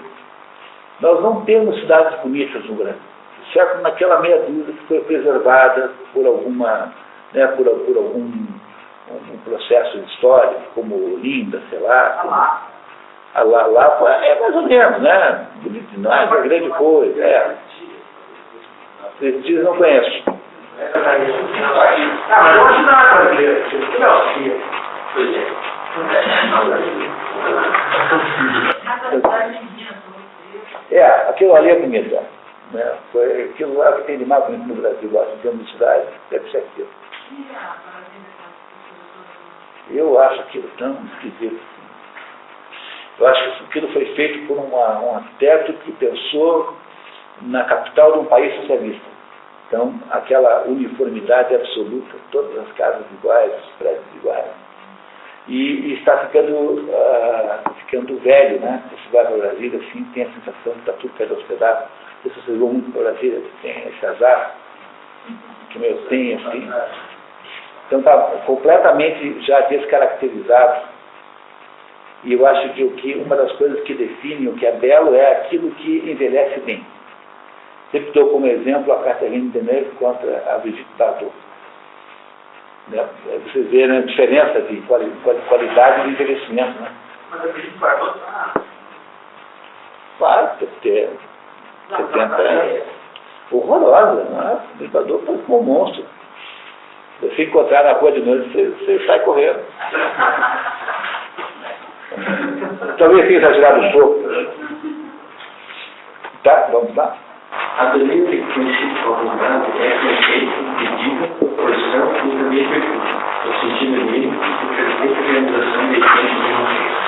Nós não temos cidades bonitas no Brasil, certo? Naquela meia dúzia que foi preservada por alguma, né, por algum um processo histórico, como Olinda, sei lá. Lá é mais ou menos, né? Não é uma grande coisa. Esses dias não conheço. Mas eu acho nada brasileiro. Que não auxilia. Pois é. Aquilo ali é bonito, né? Foi aquilo lá que tem de mais bonito no Brasil, lá, em termos de cidade, deve ser aquilo. Eu acho aquilo tão esquisito. Eu acho que aquilo foi feito por um arquiteto que pensou na capital de um país socialista. Então, aquela uniformidade absoluta, todas as casas iguais, os prédios iguais. E está ficando velho, né? Você vai para Brasília, assim, tem a sensação que está tudo perto dos pedaços. Se você vão muito para Brasília, tem esse azar, que eu tenho, assim. Então está completamente já descaracterizado. E eu acho que uma das coisas que define o que é belo é aquilo que envelhece bem. Sempre dou como exemplo a Catherine Deneuve contra a Brigitte Bardot. Você vê a diferença de qualidade de envelhecimento. Né? Mas a Brigitte Bardot está... Claro, deve ter 70 anos. Horrorosa. Né? A Brigitte Bardot foi como um monstro. Se você encontrar na rua de noite, você sai correndo. Talvez tenha exagerado um pouco. Tá, vamos lá. A beleza que conhecido por vontade é perfeita, medida, proporção e também virtude, no sentido mínimo de perfeita realização da essência de uma coisa.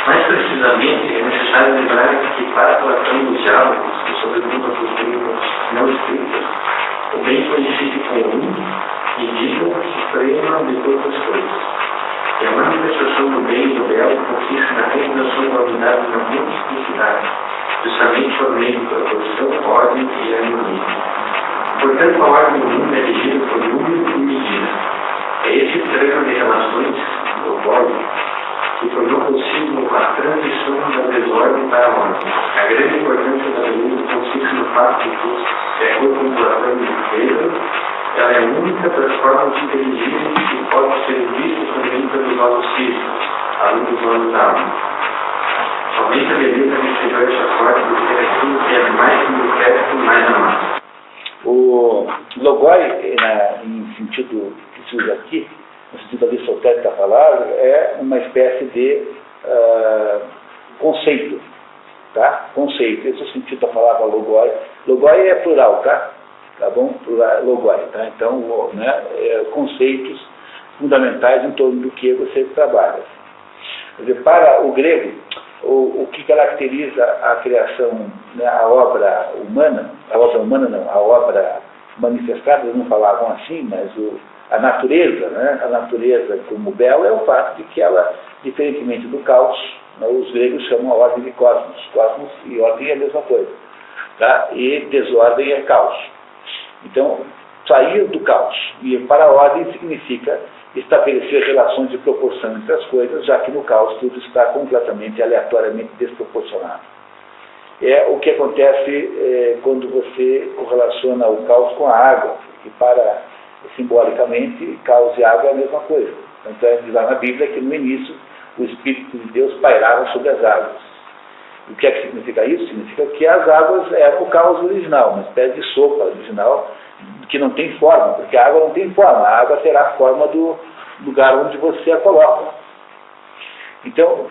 Mais precisamente, é necessário lembrar que para Platão nos diálogos, e sobretudo as doutrinas não escritas, o bem conhecido comum, medida, suprema de todas as coisas. E a manifestação do bem e do belo consiste na realização da unidade na multiplicidade, justamente por meio da posição, ordem e harmonia. Portanto, a ordem do mundo é regida por número e medida. É esse treino de relações, do ordem, que tornou possível a transição da desordem para a ordem. A grande importância da beleza consiste no fato de que, de acordo com Platão e Pedro, ela é única das formas inteligíveis que pode ser vista também pelos olhos físicos, além dos olhos da alma. Somente a beleza recebeu essa forma de ser aquilo que é mais significativo e mais amado. O logoi, em sentido que se usa aqui, no sentido aristotélico da palavra, é uma espécie de conceito. Tá? Conceito. Esse é o sentido da palavra logoi. Logoi é plural, tá? Tá bom? Logoi, tá? Então, conceitos fundamentais em torno do que você trabalha. Quer dizer, para o grego, o que caracteriza a criação, né, a obra humana não, a obra manifestada, eles não falavam assim, mas a natureza, né, a natureza como bela é o fato de que ela, diferentemente do caos, né, os gregos chamam a ordem de cosmos. Cosmos e ordem é a mesma coisa. Tá? E desordem é caos. Então, sair do caos e ir para a ordem significa estabelecer relações de proporção entre as coisas, já que no caos tudo está completamente, aleatoriamente desproporcionado. É o que acontece quando você correlaciona o caos com a água, que simbolicamente, caos e água é a mesma coisa. Então, diz lá na Bíblia que no início o Espírito de Deus pairava sobre as águas. O que é que significa isso? Significa que as águas eram o caos original, uma espécie de sopa original, que não tem forma, porque a água não tem forma, a água terá a forma do lugar onde você a coloca. Então, o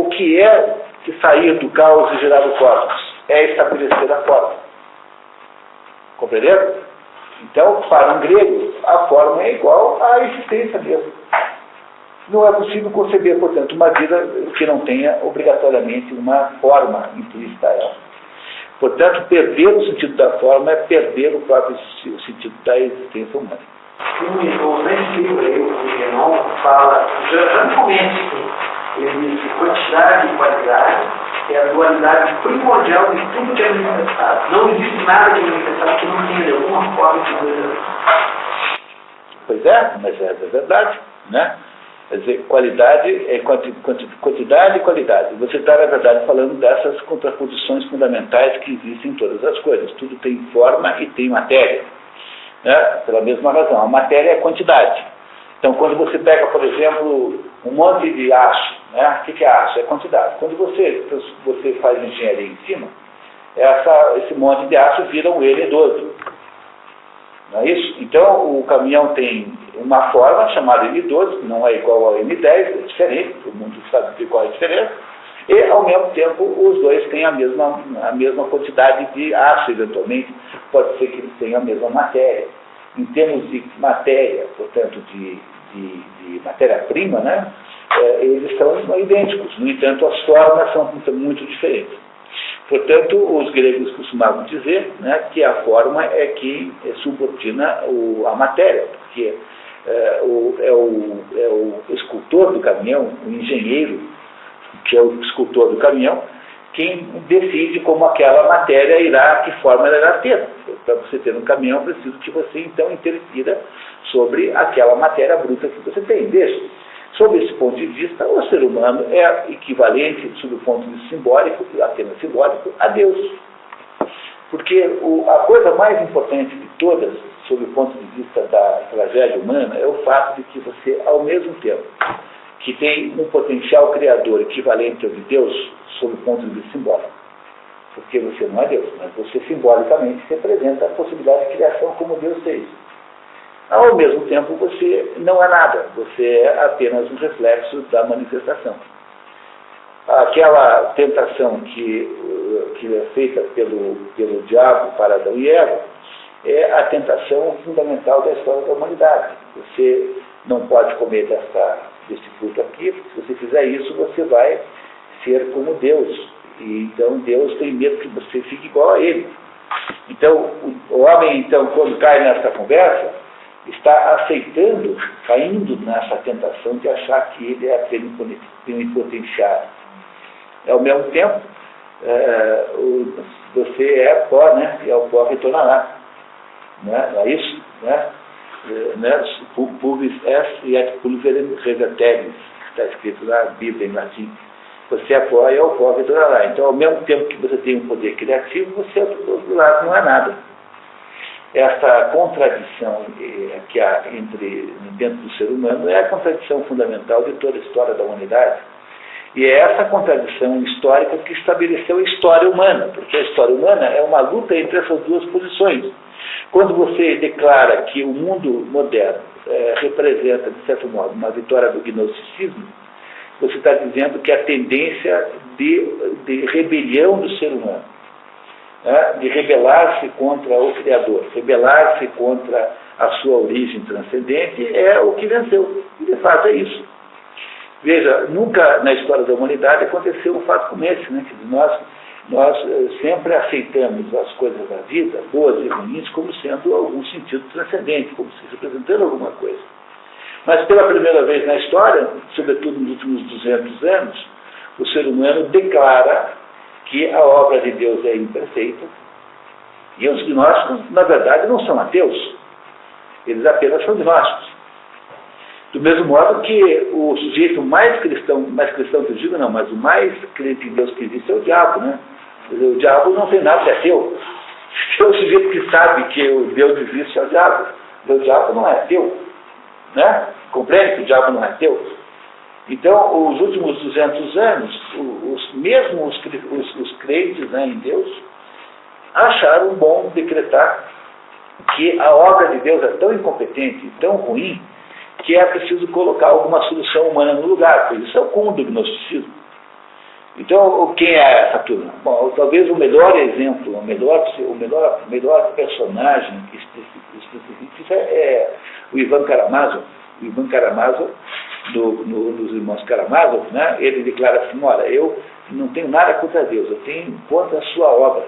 que é que sair do caos e gerar o cosmos? É estabelecer a forma. Compreenderam? Então, para um grego, a forma é igual à existência mesmo. Não é possível conceber, portanto, uma vida que não tenha obrigatoriamente uma forma implícita a ela. Portanto, perder o sentido da forma é perder o próprio sentido da existência humana. Nesse livro aí, o Guénon fala, já no começo, ele diz que quantidade e qualidade é a dualidade primordial de tudo que é manifestado. Não existe nada de manifestado que não tenha de alguma forma de coisa. Pois é, mas é verdade, né? Quer dizer, qualidade é quantidade e qualidade. Você está, na verdade, falando dessas contraposições fundamentais que existem em todas as coisas. Tudo tem forma e tem matéria. Né? Pela mesma razão, a matéria é quantidade. Então, quando você pega, por exemplo, um monte de aço, né? O que é aço? É quantidade. Quando você faz engenharia em cima, esse monte de aço vira um N12. Não é isso? Então, o caminhão tem uma forma chamada N12, não é igual ao N10, é diferente, todo mundo sabe qual é a diferença, e, ao mesmo tempo, os dois têm a mesma quantidade de aço, eventualmente, pode ser que eles tenham a mesma matéria. Em termos de matéria, portanto, de matéria-prima, né, eles são idênticos, no entanto, as formas são muito diferentes. Portanto, os gregos costumavam dizer, né, que a forma é que subordina a matéria, porque é o escultor do caminhão, o engenheiro, que é o escultor do caminhão, quem decide como aquela matéria que forma ela irá ter. Para você ter um caminhão, é preciso que você, então, interfira sobre aquela matéria bruta que você tem. Veja, sob esse ponto de vista, o ser humano é equivalente, sob o ponto de vista simbólico, apenas simbólico, a Deus. Porque a coisa mais importante de todas, sob o ponto de vista da tragédia humana, é o fato de que você, ao mesmo tempo que tem um potencial criador equivalente ao de Deus, sob o ponto de vista simbólico, porque você não é Deus, mas você simbolicamente representa a possibilidade de criação como Deus fez. Ao mesmo tempo, você não é nada, você é apenas um reflexo da manifestação. Aquela tentação que é feita pelo diabo para Adão e Eva é a tentação fundamental da história da humanidade. Você não pode comer desse fruto aqui, porque se você fizer isso, você vai ser como Deus. E então Deus tem medo que você fique igual a Ele. Então, o homem, então, quando cai nessa conversa, está aceitando, caindo nessa tentação de achar que ele é plenipotenciário. Ao mesmo tempo, você é pó, né? E ao pó retornará. Né? Não é isso? Né? Pulvis est et pulverem reverteris, está escrito na Bíblia em latim. Você é pó e ao pó retornará. Então, ao mesmo tempo que você tem um poder criativo, você, do outro lado, não é nada. Essa contradição que há dentro do ser humano é a contradição fundamental de toda a história da humanidade. E é essa contradição histórica que estabeleceu a história humana, porque a história humana é uma luta entre essas duas posições. Quando você declara que o mundo moderno representa, de certo modo, uma vitória do gnosticismo, você está dizendo que a tendência de rebelião do ser humano, de rebelar-se contra o Criador, rebelar-se contra a sua origem transcendente, é o que venceu. E, de fato, é isso. Veja, nunca na história da humanidade aconteceu um fato como esse, né? Nós sempre aceitamos as coisas da vida, boas e ruins, como sendo algum sentido transcendente, como se representando alguma coisa. Mas, pela primeira vez na história, sobretudo nos últimos 200 anos, o ser humano declara que a obra de Deus é imperfeita, e os gnósticos, na verdade, não são ateus, eles apenas são gnósticos. Do mesmo modo que o sujeito mais cristão que eu digo, não, mas o mais crente em Deus que existe é o diabo, né? O diabo não tem nada de ateu. É o sujeito que sabe que o Deus existe é o diabo. O diabo não é ateu, né? Compreende que o diabo não é ateu? Então, os últimos 200 anos, mesmo os crentes, né, em Deus, acharam bom decretar que a obra de Deus é tão incompetente, tão ruim, que é preciso colocar alguma solução humana no lugar, pois isso é o cúmulo do gnosticismo. Então, quem é essa turma? Bom, talvez o melhor exemplo, o melhor personagem que especifica isso é o Ivan Karamazov. O Ivan Karamazov, dos irmãos Karamazov, né, ele declara assim: olha, eu não tenho nada contra Deus, eu tenho contra a sua obra.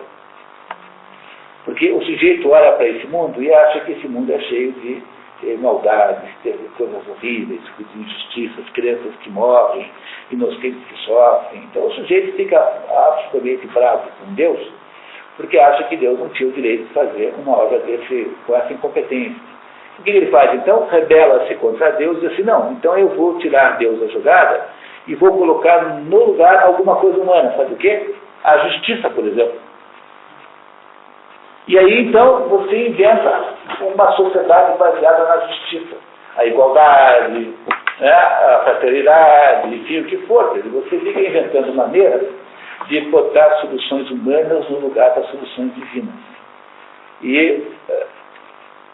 Porque o sujeito olha para esse mundo e acha que esse mundo é cheio de maldades, coisas horríveis, injustiças, crianças que morrem, inocentes que sofrem. Então o sujeito fica absolutamente bravo com Deus, porque acha que Deus não tinha o direito de fazer uma obra desse com essa incompetência. O que ele faz, então? Rebela-se contra Deus e diz assim, não, então eu vou tirar Deus da jogada e vou colocar no lugar alguma coisa humana. Sabe o quê? A justiça, por exemplo. E aí, então, você inventa uma sociedade baseada na justiça. A igualdade, né, a fraternidade, enfim, o que for. Você fica inventando maneiras de botar soluções humanas no lugar das soluções divinas. E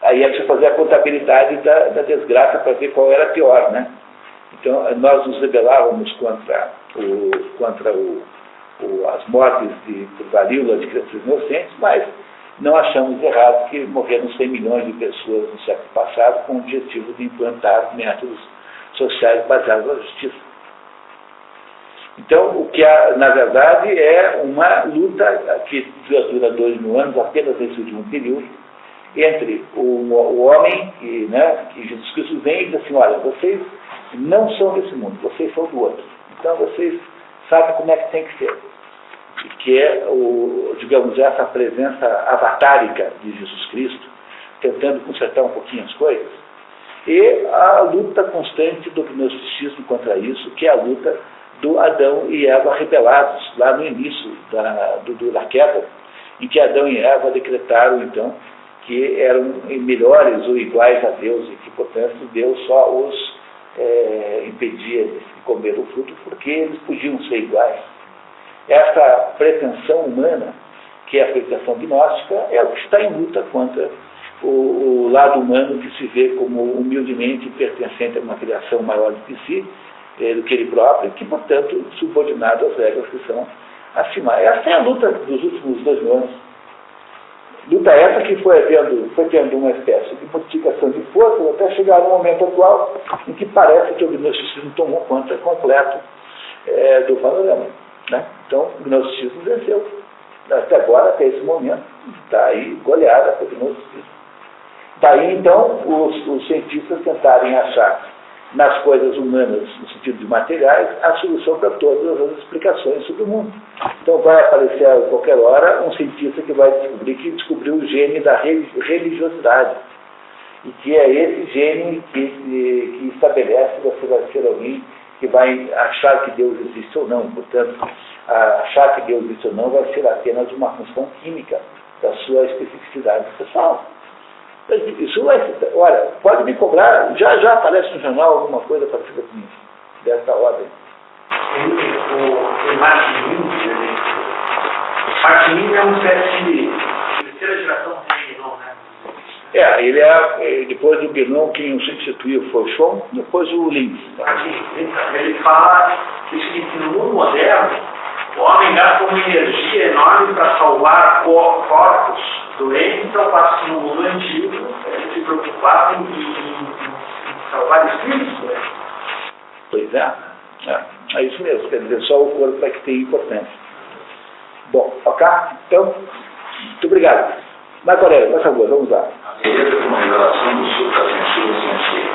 aí é preciso fazer a contabilidade da desgraça para ver qual era pior, né? Então, nós nos rebelávamos contra as mortes por varíola de crianças inocentes, mas não achamos errado que morreram 100 milhões de pessoas no século passado com o objetivo de implantar métodos sociais baseados na justiça. Então, o que há, na verdade, é uma luta que dura 2000 anos, apenas nesse último período, entre o homem e Jesus Cristo vem e diz assim, olha, vocês não são desse mundo, vocês são do outro. Então, vocês sabem como é que tem que ser. Que é, digamos, essa presença avatárica de Jesus Cristo, tentando consertar um pouquinho as coisas, e a luta constante do gnosticismo contra isso, que é a luta do Adão e Eva rebelados, lá no início da queda, em que Adão e Eva decretaram, então, que eram melhores ou iguais a Deus, e que, portanto, Deus só os impedia de comer o fruto, porque eles podiam ser iguais. Essa pretensão humana, que é a pretensão gnóstica, é o que está em luta contra o lado humano que se vê como humildemente pertencente a uma criação maior do que si, do que ele próprio, que, portanto, subordinado às regras que são acima. Essa é a luta dos últimos 2000 anos. Luta essa que foi tendo uma espécie de multiplicação de forças até chegar no momento atual em que parece que o gnosticismo tomou conta completo do panorama. Né? Então, o gnosticismo venceu. Até agora, até esse momento, está aí goleada pelo gnosticismo. Daí, então, os cientistas tentarem achar nas coisas humanas, no sentido de materiais, a solução para todas as explicações sobre o mundo. Então vai aparecer a qualquer hora um cientista que vai descobrir que descobriu o gene da religiosidade. E que é esse gene que estabelece se você vai ser alguém que vai achar que Deus existe ou não. Portanto, achar que Deus existe ou não vai ser apenas uma função química da sua especificidade pessoal. Isso vai, olha, pode me cobrar, já aparece no jornal alguma coisa parecida com isso, dessa ordem. O Martin é uma espécie de terceira geração de Guénon, né? Ele é, depois do Guénon, quem o substituiu foi o Schwann, depois o Linz. Ele fala que no mundo moderno, o homem gasta uma energia enorme para salvar corpos doentes, então passa no mundo antigo, ele se preocupava em salvar espíritos doentes. Pois é isso mesmo, quer dizer, só o corpo é que tem importância. Bom, ok? Então, muito obrigado. Marco Aurélio, por favor, vamos lá. A beleza é uma revelação do suprasensível sensível.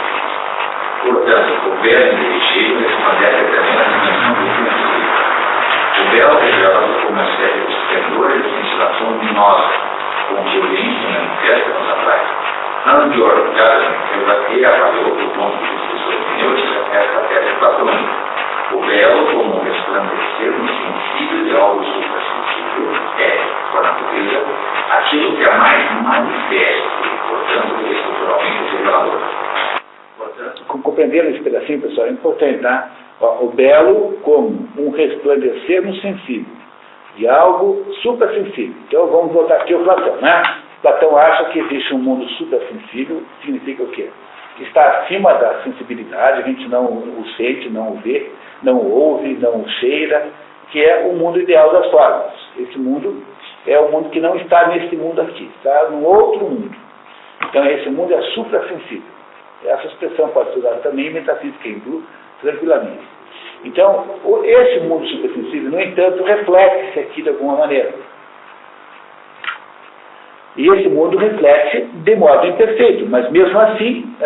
Portanto, o verbo dirigido resplandece também na dimensão do sensível. O belo é revelado como uma série de esplendores de sensação luminosa, com violência e manifesta nos atrás. Nando de Orgasmo, ele avaliou do ponto de vista de hermenêutica essa tese platônica. O belo, como um resplandecer no sensível de algo suprassensível, por natureza, aquilo que é mais manifesto e, portanto, estruturalmente revelador. Compreender esse pedacinho, pessoal, é importante, tá? O belo como um resplandecer no sensível, de algo suprassensível. Então vamos voltar aqui ao Platão, né? Platão acha que existe um mundo suprassensível, significa o quê? Que está acima da sensibilidade, a gente não o sente, não o vê, não o ouve, não o cheira, que é o mundo ideal das formas. Esse mundo é o mundo que não está nesse mundo aqui, está no outro mundo. Então esse mundo é suprassensível. Essa expressão pode ser usada também em metafísica hindu, tranquilamente. Então, esse mundo supersensível, no entanto, reflete-se aqui de alguma maneira. E esse mundo reflete de modo imperfeito, mas mesmo assim,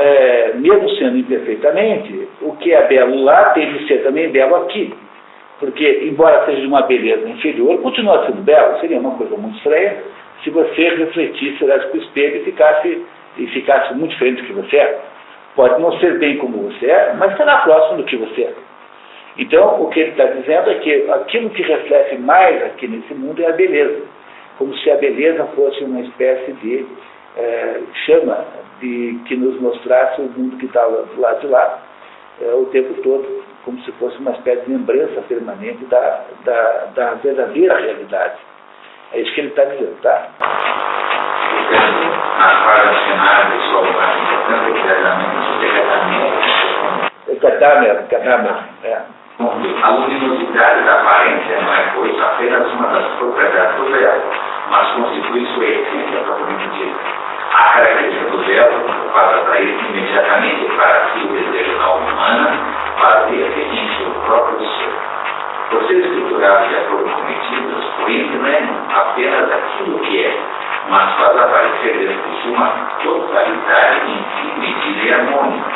mesmo sendo imperfeitamente, o que é belo lá tem de ser também belo aqui. Porque, embora seja de uma beleza inferior, continua sendo belo. Seria uma coisa muito estranha se você refletisse, olhasse para o espelho e ficasse e ficasse muito diferente do que você é, pode não ser bem como você é, mas será próximo do que você é. Então, o que ele está dizendo é que aquilo que reflete mais aqui nesse mundo é a beleza, como se a beleza fosse uma espécie de chama que nos mostrasse o mundo que estava do lado de lá o tempo todo, como se fosse uma espécie de lembrança permanente da verdadeira realidade. É isso que ele está dizendo, tá? Nas várias cenários, só o mais importante é que Cadáver, a luminosidade da aparência não é, pois, apenas uma das propriedades do véu, mas constitui sua essência propriamente dita. A característica do véu faz atrair imediatamente para si o desejo da alma humana, baseia-se em seu próprio ser. Por ser estruturado de acordo com medidas, o ente não é apenas aquilo que é, mas faz aparecer dentro de uma totalidade em si medida e harmônica.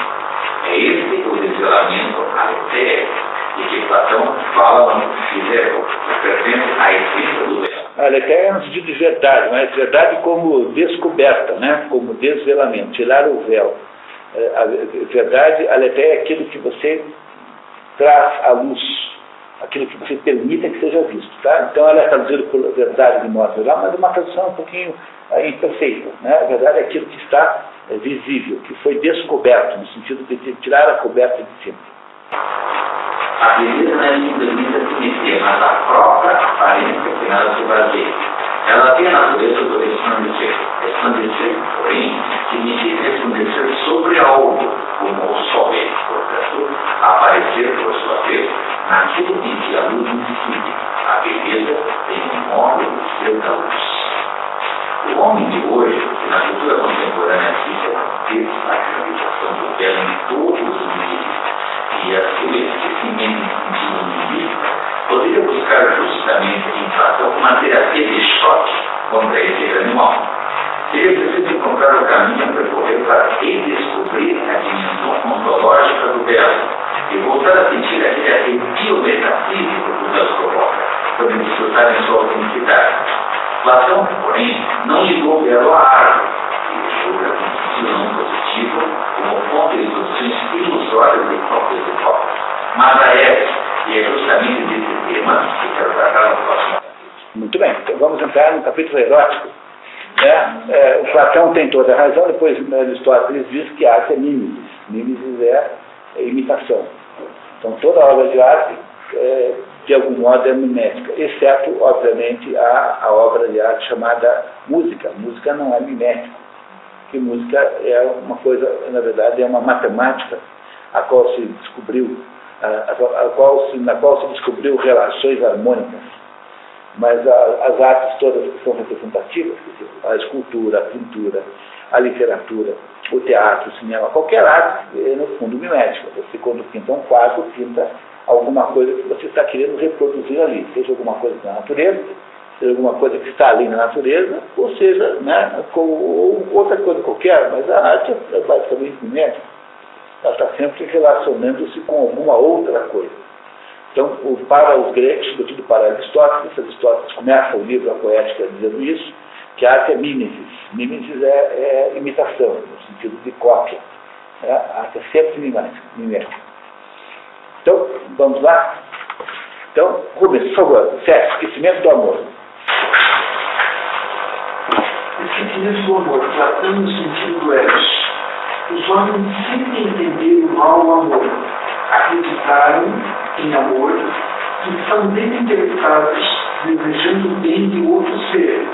É esse o desvelamento aletério de que Platão fala no Físico, que pertence à essência do véu. A aletéria é no sentido de verdade, mas verdade como descoberta, né? Como desvelamento, tirar o véu. A verdade, a aletéria é aquilo que você traz à luz, aquilo que você permite que seja visto, tá? Então ela é traduzida por verdade de modo geral, mas é uma tradução um pouquinho imperfeita, né? A verdade é aquilo que está visível, que foi descoberto, no sentido de tirar a coberta de cima. A beleza não é simplesmente a simetria, mas a própria aparência que nela se baseia. Ela tem a natureza do resplandecer. Resplandecer, porém, significa resplandecer sobre algo, como o sol é, portanto, aparecer, por sua vez, naquilo em que a luz incide. A beleza tem um modo de ser da luz. O homem de hoje, que na cultura contemporânea assiste a desacralização do véu em todos os níveis, e a seu esquecimento individualista, poderia buscar justamente em Platão uma terapia de choque contra esse animal. Seria preciso encontrar o caminho a percorrer para redescobrir a dimensão ontológica do véu e voltar a sentir aquele arrepio metafísico que o véu provoca, para desfrutar em sua autenticidade. Platão, porém, não ligou o véu à árvore, e julga como sentido não positivo, como fonte de ilusões ilusórias e próprias de próprias. Mas a essa, e é justamente desse tema que quero tratar no próximo. Muito bem, então vamos entrar no capítulo erótico. O Platão tem toda a razão, depois Aristóteles diz que a arte é mimesis. Mimesis é imitação. Então toda obra de arte, de algum modo, é mimética, exceto, obviamente, a obra de arte chamada música. Música não é mimética, porque música é uma coisa, na verdade, é uma matemática a qual se descobriu, na qual se descobriu relações harmônicas. Mas as artes todas que são representativas, a escultura, a pintura, a literatura, o teatro, o cinema, qualquer arte é, no fundo, mimética. Você, quando pinta um quadro, pinta alguma coisa que você está querendo reproduzir ali, seja alguma coisa da natureza, seja alguma coisa que está ali na natureza, ou seja, né, ou outra coisa qualquer, mas a arte é basicamente mimética. Ela está sempre relacionando-se com alguma outra coisa. Então, para os gregos, sobretudo para Aristóteles começa o livro A Poética dizendo isso, que a arte é mimesis. Mimesis é imitação, no sentido de cópia. A arte é sempre mimética. Então, vamos lá? Então, Rubens, por favor, Sérgio, esquecimento do amor. Esquecimento do amor, tratando no sentido do eros. Os homens sempre entenderam mal o amor, acreditaram em amor e são desinteressados, desejando o bem do outro ser,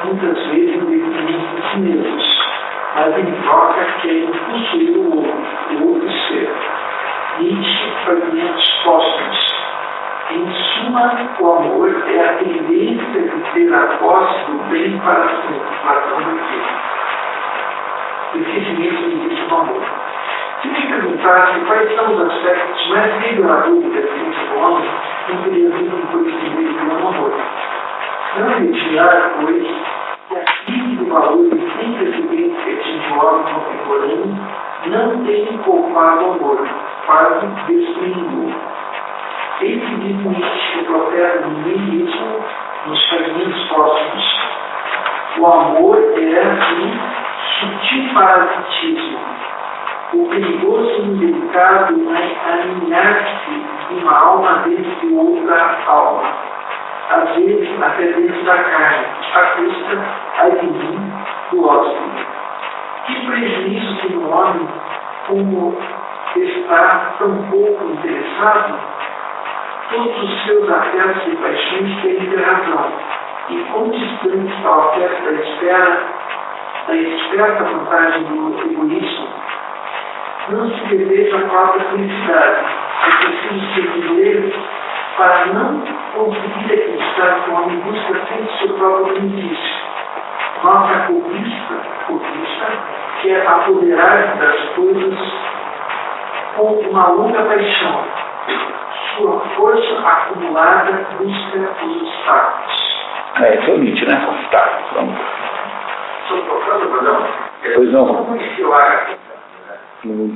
muitas vezes em detrimento de si mesmos, mas em troca querem possuir o outro ser. Nietzsche, Fragmentos Póstumos. Em suma, o amor é a tendência de ter a posse do bem para sempre, Platão defende. Esquecimento do início do amor. Se me perguntasse quais são os aspectos mais reveladores da ciência do homem, não teria havido um conhecimento do amor. Não é retirar, pois, que a crise do valor sem precedentes que atinge o homem contemporâneo não tem poupado o amor, quase destruindo-o. Eis que diz Nietzsche, o profeta do niilismo, nos Fragmentos Póstumos. O amor é, assim, sutil parasitismo, o perigoso e delicado aninhar-se de uma alma dentro de outra alma, às vezes até dentro da carne, à custa, ai de mim, do hóspede. Que prejuízo tem um homem como está tão pouco interessado? Todos os seus afetos e paixões têm de razão, e quão distante está o afeto da esperta vantagem do egoísmo. Não se deseja a própria felicidade, é preciso ser mineiro para não conseguir acreditar que o homem busca sempre seu próprio benefício. Nossa cobiça quer apoderar-se das coisas com uma longa paixão. Sua força acumulada busca os obstáculos. Esse é o Nietzsche, né? Obstáculos. Vamos. Só tocando, perdão. Pois não. Como iniciou a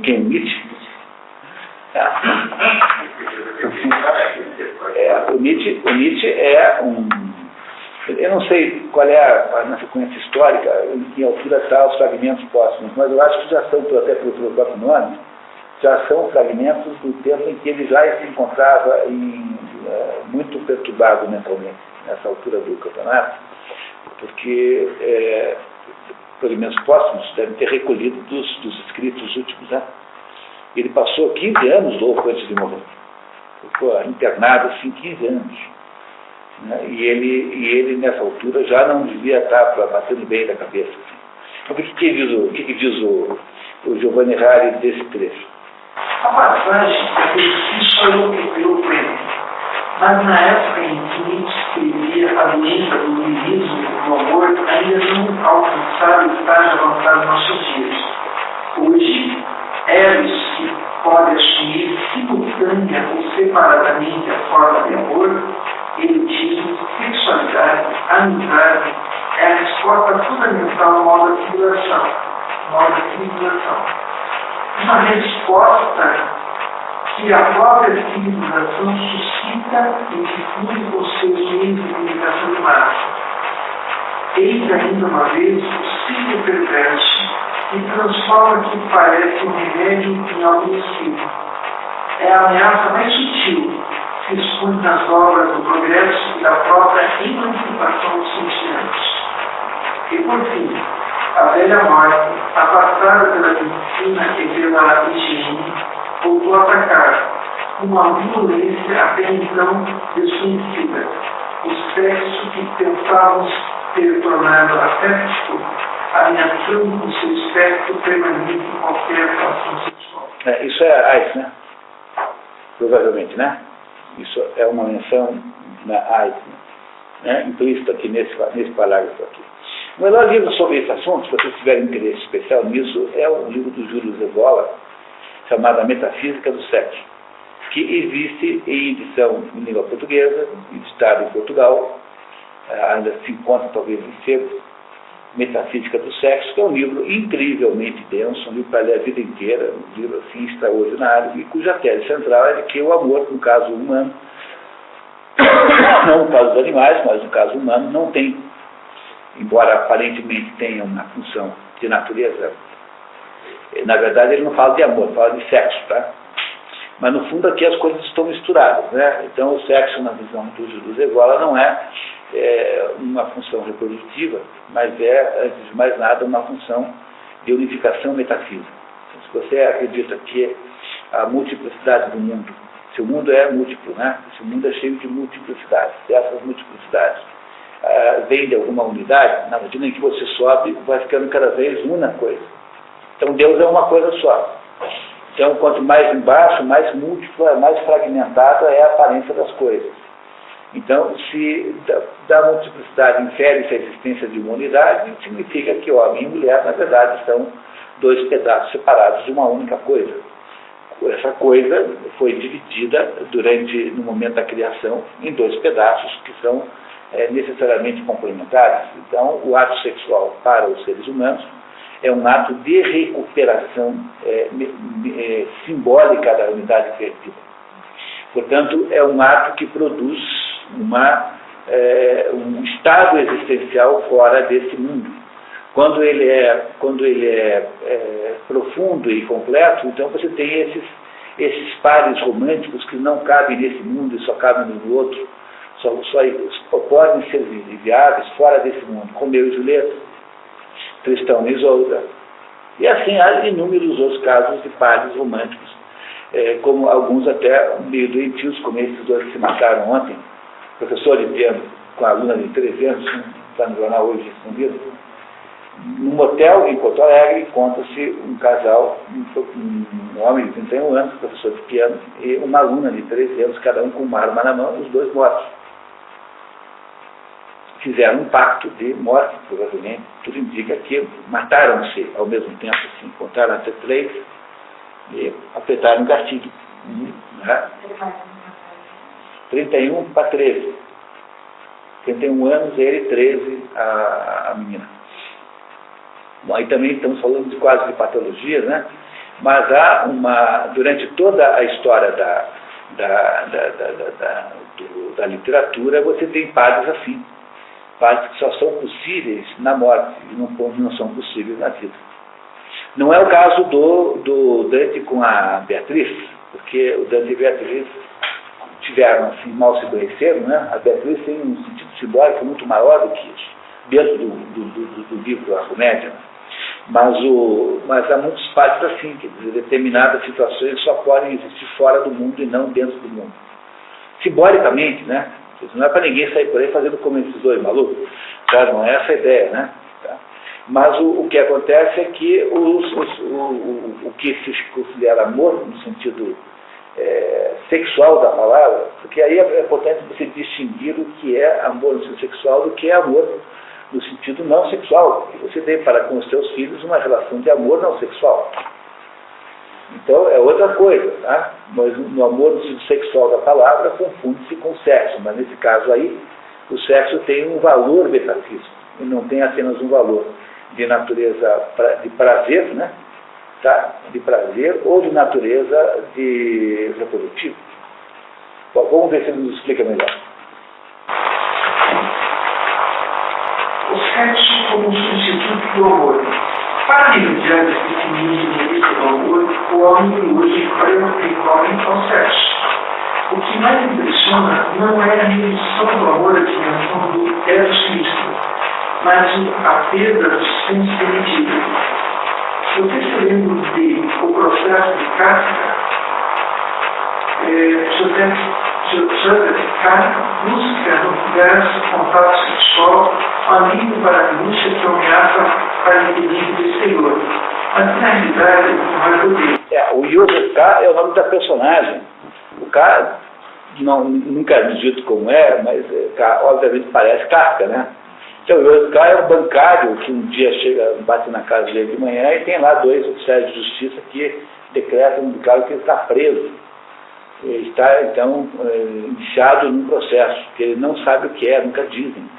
Quem? Nietzsche? O Nietzsche é um... Eu não sei qual é a sequência histórica, em que altura está os fragmentos póstumos, mas eu acho que já são, até pelo próprio nome, já são fragmentos do tempo em que ele já se encontrava muito perturbado mentalmente, nessa altura do campeonato, porque fragmentos póstumos devem ter recolhido dos escritos últimos, né? Ele passou 15 anos louco antes de morrer. Ficou internado assim 15 anos. Né? E ele, nessa altura, já não devia estar batendo bem da cabeça. Então, o que diz o Giovanni Reale desse trecho? A passagem é que Nietzsche falou que criou o prêmio, mas na época em que Nietzsche escrevia a lenda do niilismo e do amor, ainda não alcançaram o estágio avançado nos nossos dias. Hoje, eros que podem assumir simultânea ou separadamente a forma de amor, erotismo, sexualidade, amizade, é a resposta fundamental ao modo de civilização. Uma resposta que a própria civilização suscita e difunde com seus meios de comunicação de massa. Eis ainda uma vez o ciclo perverso que transforma o que parece um remédio em algo nocivo. É a ameaça mais sutil que se expõe nas obras do progresso e da própria emancipação dos sentimentos. E por fim, a velha morte, afastada pela medicina e pela higiene, voltou a atacar, com uma violência até então desconhecida, o sexo que pensávamos ter tornado afetivo, ameaçando com seu espectro permanente em qualquer relação sexual. Isso é AIDS, né? Provavelmente, né? Isso é uma menção na AIDS, né? Implícita aqui nesse parágrafo aqui. O melhor livro sobre esse assunto, se vocês tiverem interesse especial nisso, é o livro do Júlio Evola, chamado A Metafísica do Sexo, que existe em edição em língua portuguesa, editado em Portugal, ainda se encontra talvez em sebo, Metafísica do Sexo, que é um livro incrivelmente denso, um livro para ler a vida inteira, um livro assim extraordinário, e cuja tese central é de que o amor, no caso humano, não no caso dos animais, mas no caso humano, não tem, embora aparentemente tenha uma função de natureza. Na verdade, ele não fala de amor, fala de sexo, tá? Mas, no fundo, aqui as coisas estão misturadas, né? Então, o sexo, na visão do Júlio Evola, não é uma função reprodutiva, mas é, antes de mais nada, uma função de unificação metafísica. Então, se você acredita que a multiplicidade do mundo, se o mundo é múltiplo, né? Se o mundo é cheio de multiplicidades, se essas multiplicidades vêm de alguma unidade, na medida em que você sobe, vai ficando cada vez uma coisa. Então, Deus é uma coisa só. Então, quanto mais embaixo, mais múltipla, mais fragmentada é a aparência das coisas. Então, se da multiplicidade infere-se a existência de uma unidade, significa que homem e mulher, na verdade, são dois pedaços separados de uma única coisa. Essa coisa foi dividida no momento da criação, em dois pedaços que são necessariamente complementares. Então, o ato sexual para os seres humanos é um ato de recuperação simbólica da unidade perdida. Portanto, é um ato que produz um estado existencial fora desse mundo. Quando ele é profundo e completo, então você tem esses pares românticos que não cabem nesse mundo e só cabem no outro, só podem ser viáveis fora desse mundo, Romeu e Julieta, Tristão e Isolda. E assim há inúmeros outros casos de pares românticos, como alguns até meio doentios, como esses dois que se mataram ontem, professor de piano com a aluna de 13 anos, está no jornal hoje respondido. Num motel em Porto Alegre, conta-se um casal, um homem de 31 anos, professor de piano, e uma aluna de 13 anos, cada um com uma arma na mão, os dois mortos. Fizeram um pacto de morte, provavelmente. Tudo indica que mataram-se ao mesmo tempo, assim, contaram até 3 e apertaram o gatilho. Né? 31 para 13. 31 anos, ele, 13, a menina. Bom, aí também estamos falando de quase de patologia, né? Mas há durante toda a história da literatura, você tem padres assim. Padres que só são possíveis na morte e não são possíveis na vida. Não é o caso do Dante com a Beatriz, porque o Dante e a Beatriz tiveram, assim, mal se conheceram, né? A Beatriz tem um sentido simbólico muito maior do que isso, dentro do livro A Comédia. Mas há muitos padres assim, que em determinadas situações só podem existir fora do mundo e não dentro do mundo. Simbolicamente, né? Não é para ninguém sair por aí fazendo como esses dois malucos, tá? Não é essa a ideia, né? Tá? Mas o que acontece é que o que se considera amor, no sentido sexual da palavra, porque aí é importante você distinguir o que é amor no sentido sexual do que é amor no sentido não sexual, porque você tem para com os seus filhos uma relação de amor não sexual. Então é outra coisa, tá? Mas no amor no sentido sexual da palavra confunde-se com sexo, mas nesse caso aí o sexo tem um valor metafísico e não tem apenas um valor de natureza de prazer, né? Tá? De prazer ou de natureza de reprodutivo. Bom, vamos ver se ele nos explica melhor. O sexo como um substituto do amor. Para remediar esse desequilíbrio do amor, o homem hoje recorre ao sexo. O que mais impressiona não é a redução do amor à dimensão do eros físico, mas a perda da substância permitida. Você se lembra de O Processo de Kafka? Joseph Kafka busca no verso contato sexual amigo para a angústia que ameaça para o equilíbrio exterior. Mas na realidade não é do dele. O Joseph K é o nome da personagem. O K nunca é dito como é, mas K obviamente parece Kafka, né? Então, o Joseph K é um bancário que um dia bate na casa dele de manhã e tem lá 2 oficiais de justiça que decretam do cara que ele está preso. Ele está, então, iniciado num processo que ele não sabe o que é, nunca dizem.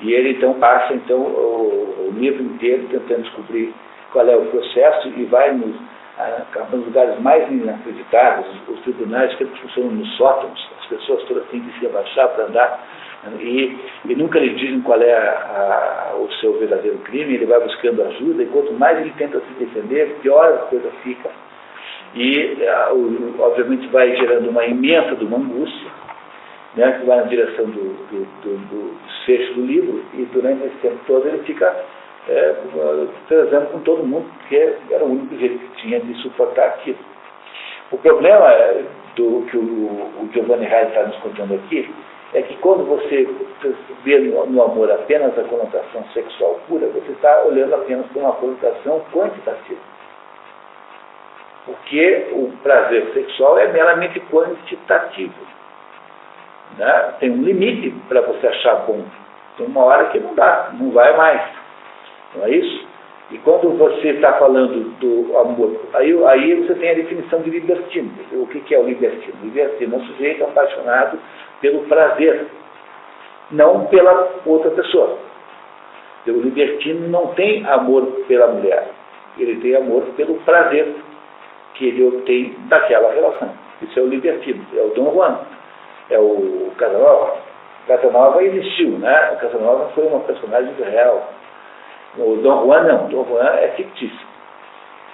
E ele, então, passa o livro inteiro tentando descobrir qual é o processo e vai nos lugares mais inacreditáveis, os tribunais que funcionam nos sótãos, as pessoas todas têm que se abaixar para andar, e nunca lhe dizem qual é o seu verdadeiro crime, ele vai buscando ajuda, e quanto mais ele tenta se defender, pior a coisa fica. E, obviamente, vai gerando uma imensa de uma angústia, né, que vai na direção do desfecho do livro, e durante esse tempo todo ele fica transando com todo mundo, porque era o único jeito que tinha de suportar aquilo. O problema que o Giovanni Reis está nos contando aqui é que quando você vê no amor apenas a conotação sexual pura, você está olhando apenas para uma conotação quantitativa. Porque o prazer sexual é meramente quantitativo. Né? Tem um limite para você achar bom. Tem uma hora que não dá, não vai mais. Não é isso? E quando você está falando do amor, aí você tem a definição de libertino. O que é o libertino? O libertino é um sujeito apaixonado pelo prazer, não pela outra pessoa. O libertino não tem amor pela mulher, ele tem amor pelo prazer que ele obtém daquela relação. Isso é o libertino, é o Dom Juan, é o Casanova. Casanova existiu, né? O Casanova foi uma personagem real. O Dom Juan não, o Dom Juan é fictício.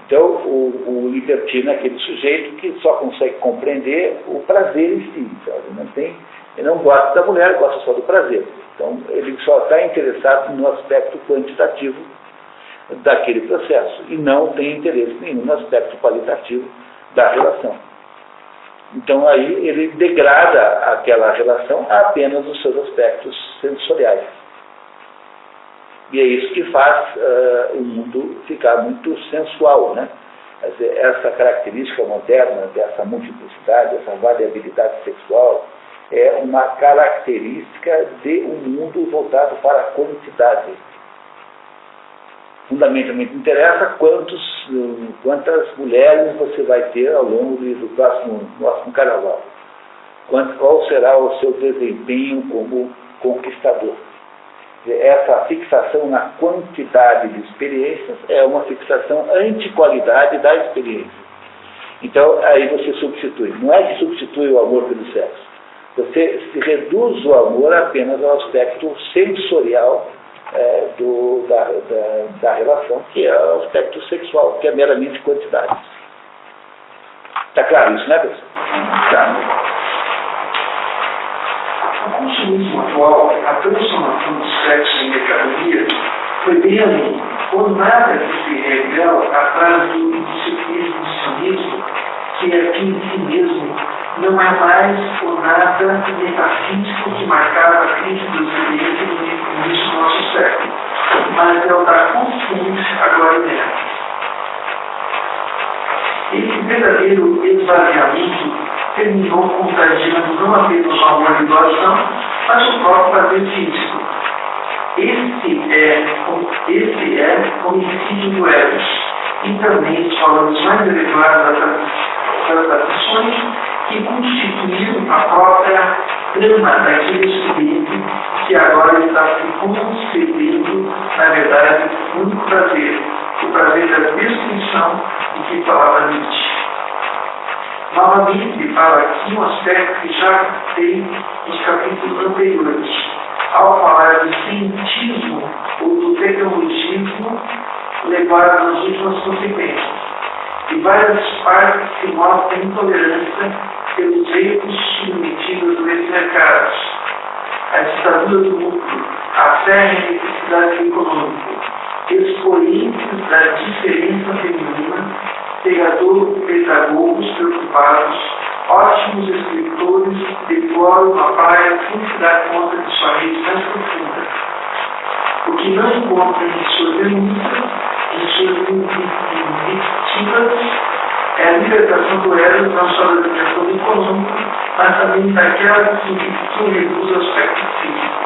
Então, o libertino é aquele sujeito que só consegue compreender o prazer em si, sabe? Ele não gosta da mulher, gosta só do prazer. Então, ele só está interessado no aspecto quantitativo daquele processo e não tem interesse nenhum no aspecto qualitativo da relação. Então, aí ele degrada aquela relação a apenas os seus aspectos sensoriais. E é isso que faz o mundo ficar muito sensual, né? Quer dizer, essa característica moderna dessa multiplicidade, essa variabilidade sexual, é uma característica de um mundo voltado para a quantidade. Fundamentalmente interessa quantas mulheres você vai ter ao longo do próximo carnaval. Qual será o seu desempenho como conquistador. Essa fixação na quantidade de experiências é uma fixação anti-qualidade da experiência. Então, aí você substitui. Não é que substitui o amor pelo sexo. Você se reduz o amor apenas ao aspecto sensorial da relação, que é o aspecto sexual, que é meramente quantidade. Está claro isso, né, pessoal? Tá. O consumismo atual, a transformação do sexo em mercadoria, foi bem além. Por nada que se revela atrás do exibicionismo, que é fim em si mesmo, não é mais o nada metafísico que marcava a crise da experiência no início do nosso século, mas é o da consciência agora inerente. Esse verdadeiro esvaziamento terminou contagiando não apenas o amor e doação, mas o próprio prazer físico. Esse é o homicídio do Eros, e também os valores mais elevados das tradições que constituíram a própria trama daquele sujeito que agora está se concedendo, na verdade, o único prazer, o prazer da destruição de que falava Nietzsche. Novamente, fala aqui um aspecto que já tem nos capítulos anteriores, ao falar de cientismo ou do tecnologismo levado nas últimas consequências. E várias partes que mostram intolerância pelos erros submetidos nesses mercados, a ditadura do lucro, a férrea necessidade econômica, expoentes da diferença feminina, pedagogos preocupados, ótimos escritores deploram uma praia sem se dar conta de sua rede mais profunda. O que não encontra em suas denúncias, em suas invectivas, é a libertação do Eros não só da dimensão econômica, mas também daquela que reduz o aspecto físico.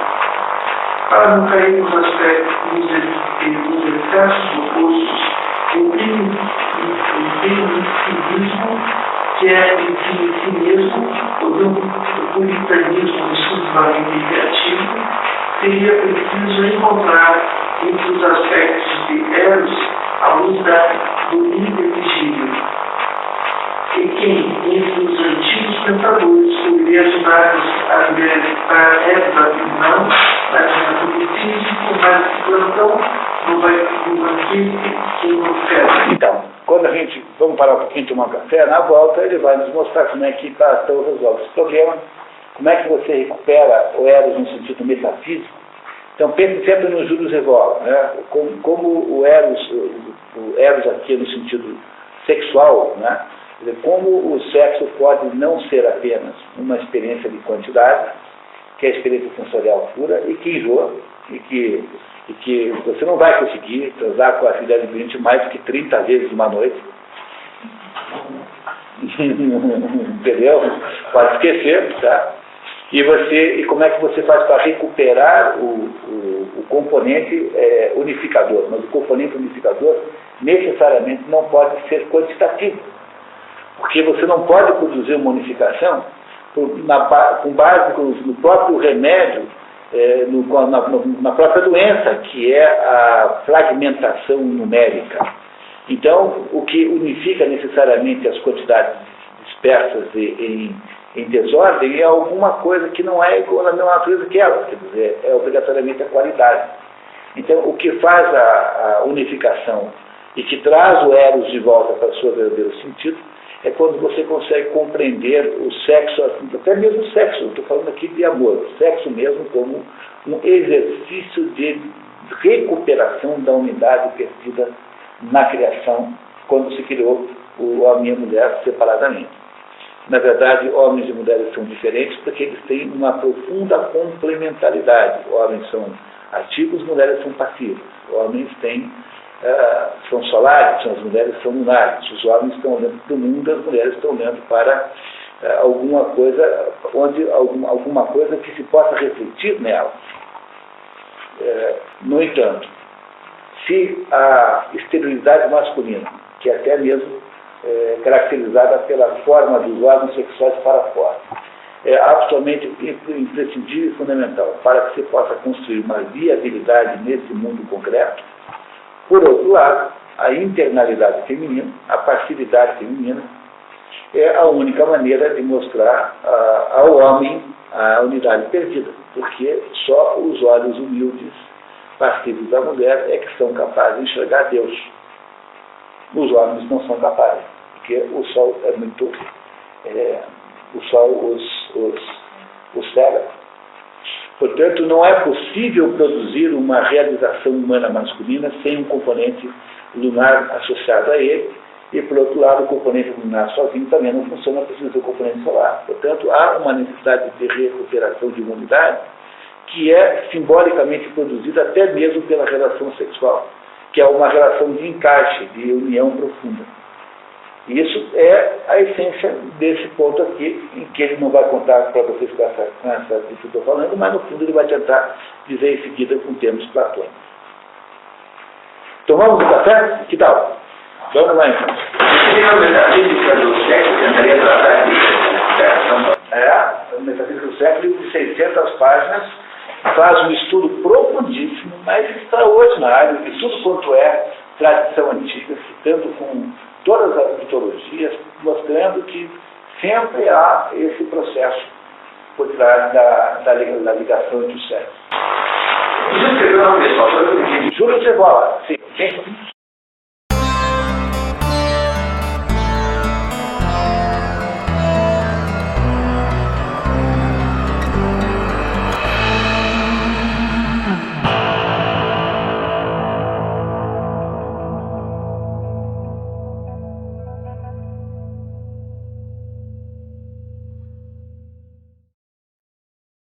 Para não cair nos aspectos, nos excessos opostos, o primitivismo, que é em si mesmo, o puritanismo exclusivamente criativo, seria preciso encontrar entre os aspectos de Eros a luz do inelegível. E quem, entre os antigos pensadores, poderia ajudar-nos a libertar Eros da prisão, da dimensão do físico, mas Platão não vai banquete que não oferece. Então, quando a gente, vamos parar um pouquinho, tomar um café, na volta ele vai nos mostrar como é que Platão resolve esse problema, como é que você recupera o Eros no sentido metafísico. Então, pense sempre no Júlio Evola, né? Como o Eros aqui no sentido sexual, né? Como o sexo pode não ser apenas uma experiência de quantidade, que é a experiência sensorial pura, e que enjoa, e que você não vai conseguir transar com a filha de cliente mais do que 30 vezes uma noite. Entendeu? Pode esquecer, tá? E como é que você faz para recuperar o componente unificador? Mas o componente unificador necessariamente não pode ser quantitativo. Porque você não pode produzir uma unificação com base no próprio remédio, na própria doença, que é a fragmentação numérica. Então, o que unifica necessariamente as quantidades dispersas em desordem é alguma coisa que não é igual à mesma natureza que ela, quer dizer, é obrigatoriamente a qualidade. Então, o que faz a unificação e que traz o Eros de volta para o seu verdadeiro sentido é quando você consegue compreender o sexo, até mesmo o sexo, estou falando aqui de amor, o sexo mesmo como um exercício de recuperação da unidade perdida na criação, quando se criou o homem e a mulher separadamente. Na verdade, homens e mulheres são diferentes porque eles têm uma profunda complementaridade. Homens são ativos, mulheres são passivas. Homens são solares, as mulheres são lunares. Os homens estão olhando para o mundo, as mulheres estão olhando para alguma coisa que se possa refletir nela. No entanto, se a esterilidade masculina, que é até mesmo caracterizada pela forma dos órgãos sexuais para fora, é absolutamente imprescindível e fundamental para que se possa construir uma viabilidade nesse mundo concreto. Por outro lado, a internalidade feminina, a passividade feminina, é a única maneira de mostrar ao homem a unidade perdida, porque só os olhos humildes, passivos da mulher, é que são capazes de enxergar Deus. Os homens não são capazes, porque o sol é muito... o sol os cega. Portanto, não é possível produzir uma realização humana masculina sem um componente lunar associado a ele, e, por outro lado, o componente lunar sozinho também não funciona, precisa do componente solar. Portanto, há uma necessidade de recuperação de uma unidade que é simbolicamente produzida até mesmo pela relação sexual, que é uma relação de encaixe, de união profunda. E isso é a essência desse ponto aqui, em que ele não vai contar para vocês com essa que eu estou falando, mas no fundo ele vai tentar dizer em seguida com termos platônicos. Tomamos um café? Que tal? Vamos lá então. A metafísica do século tentaria tratar disso. A metafísica do século, de 600 páginas, faz um estudo profundíssimo, mas extraordinário, de tudo quanto é tradição antiga, citando com todas as mitologias, mostrando que sempre há esse processo por trás da ligação entre os sexos. Você escreveu o nome pessoal? Júlio Cevola, sim.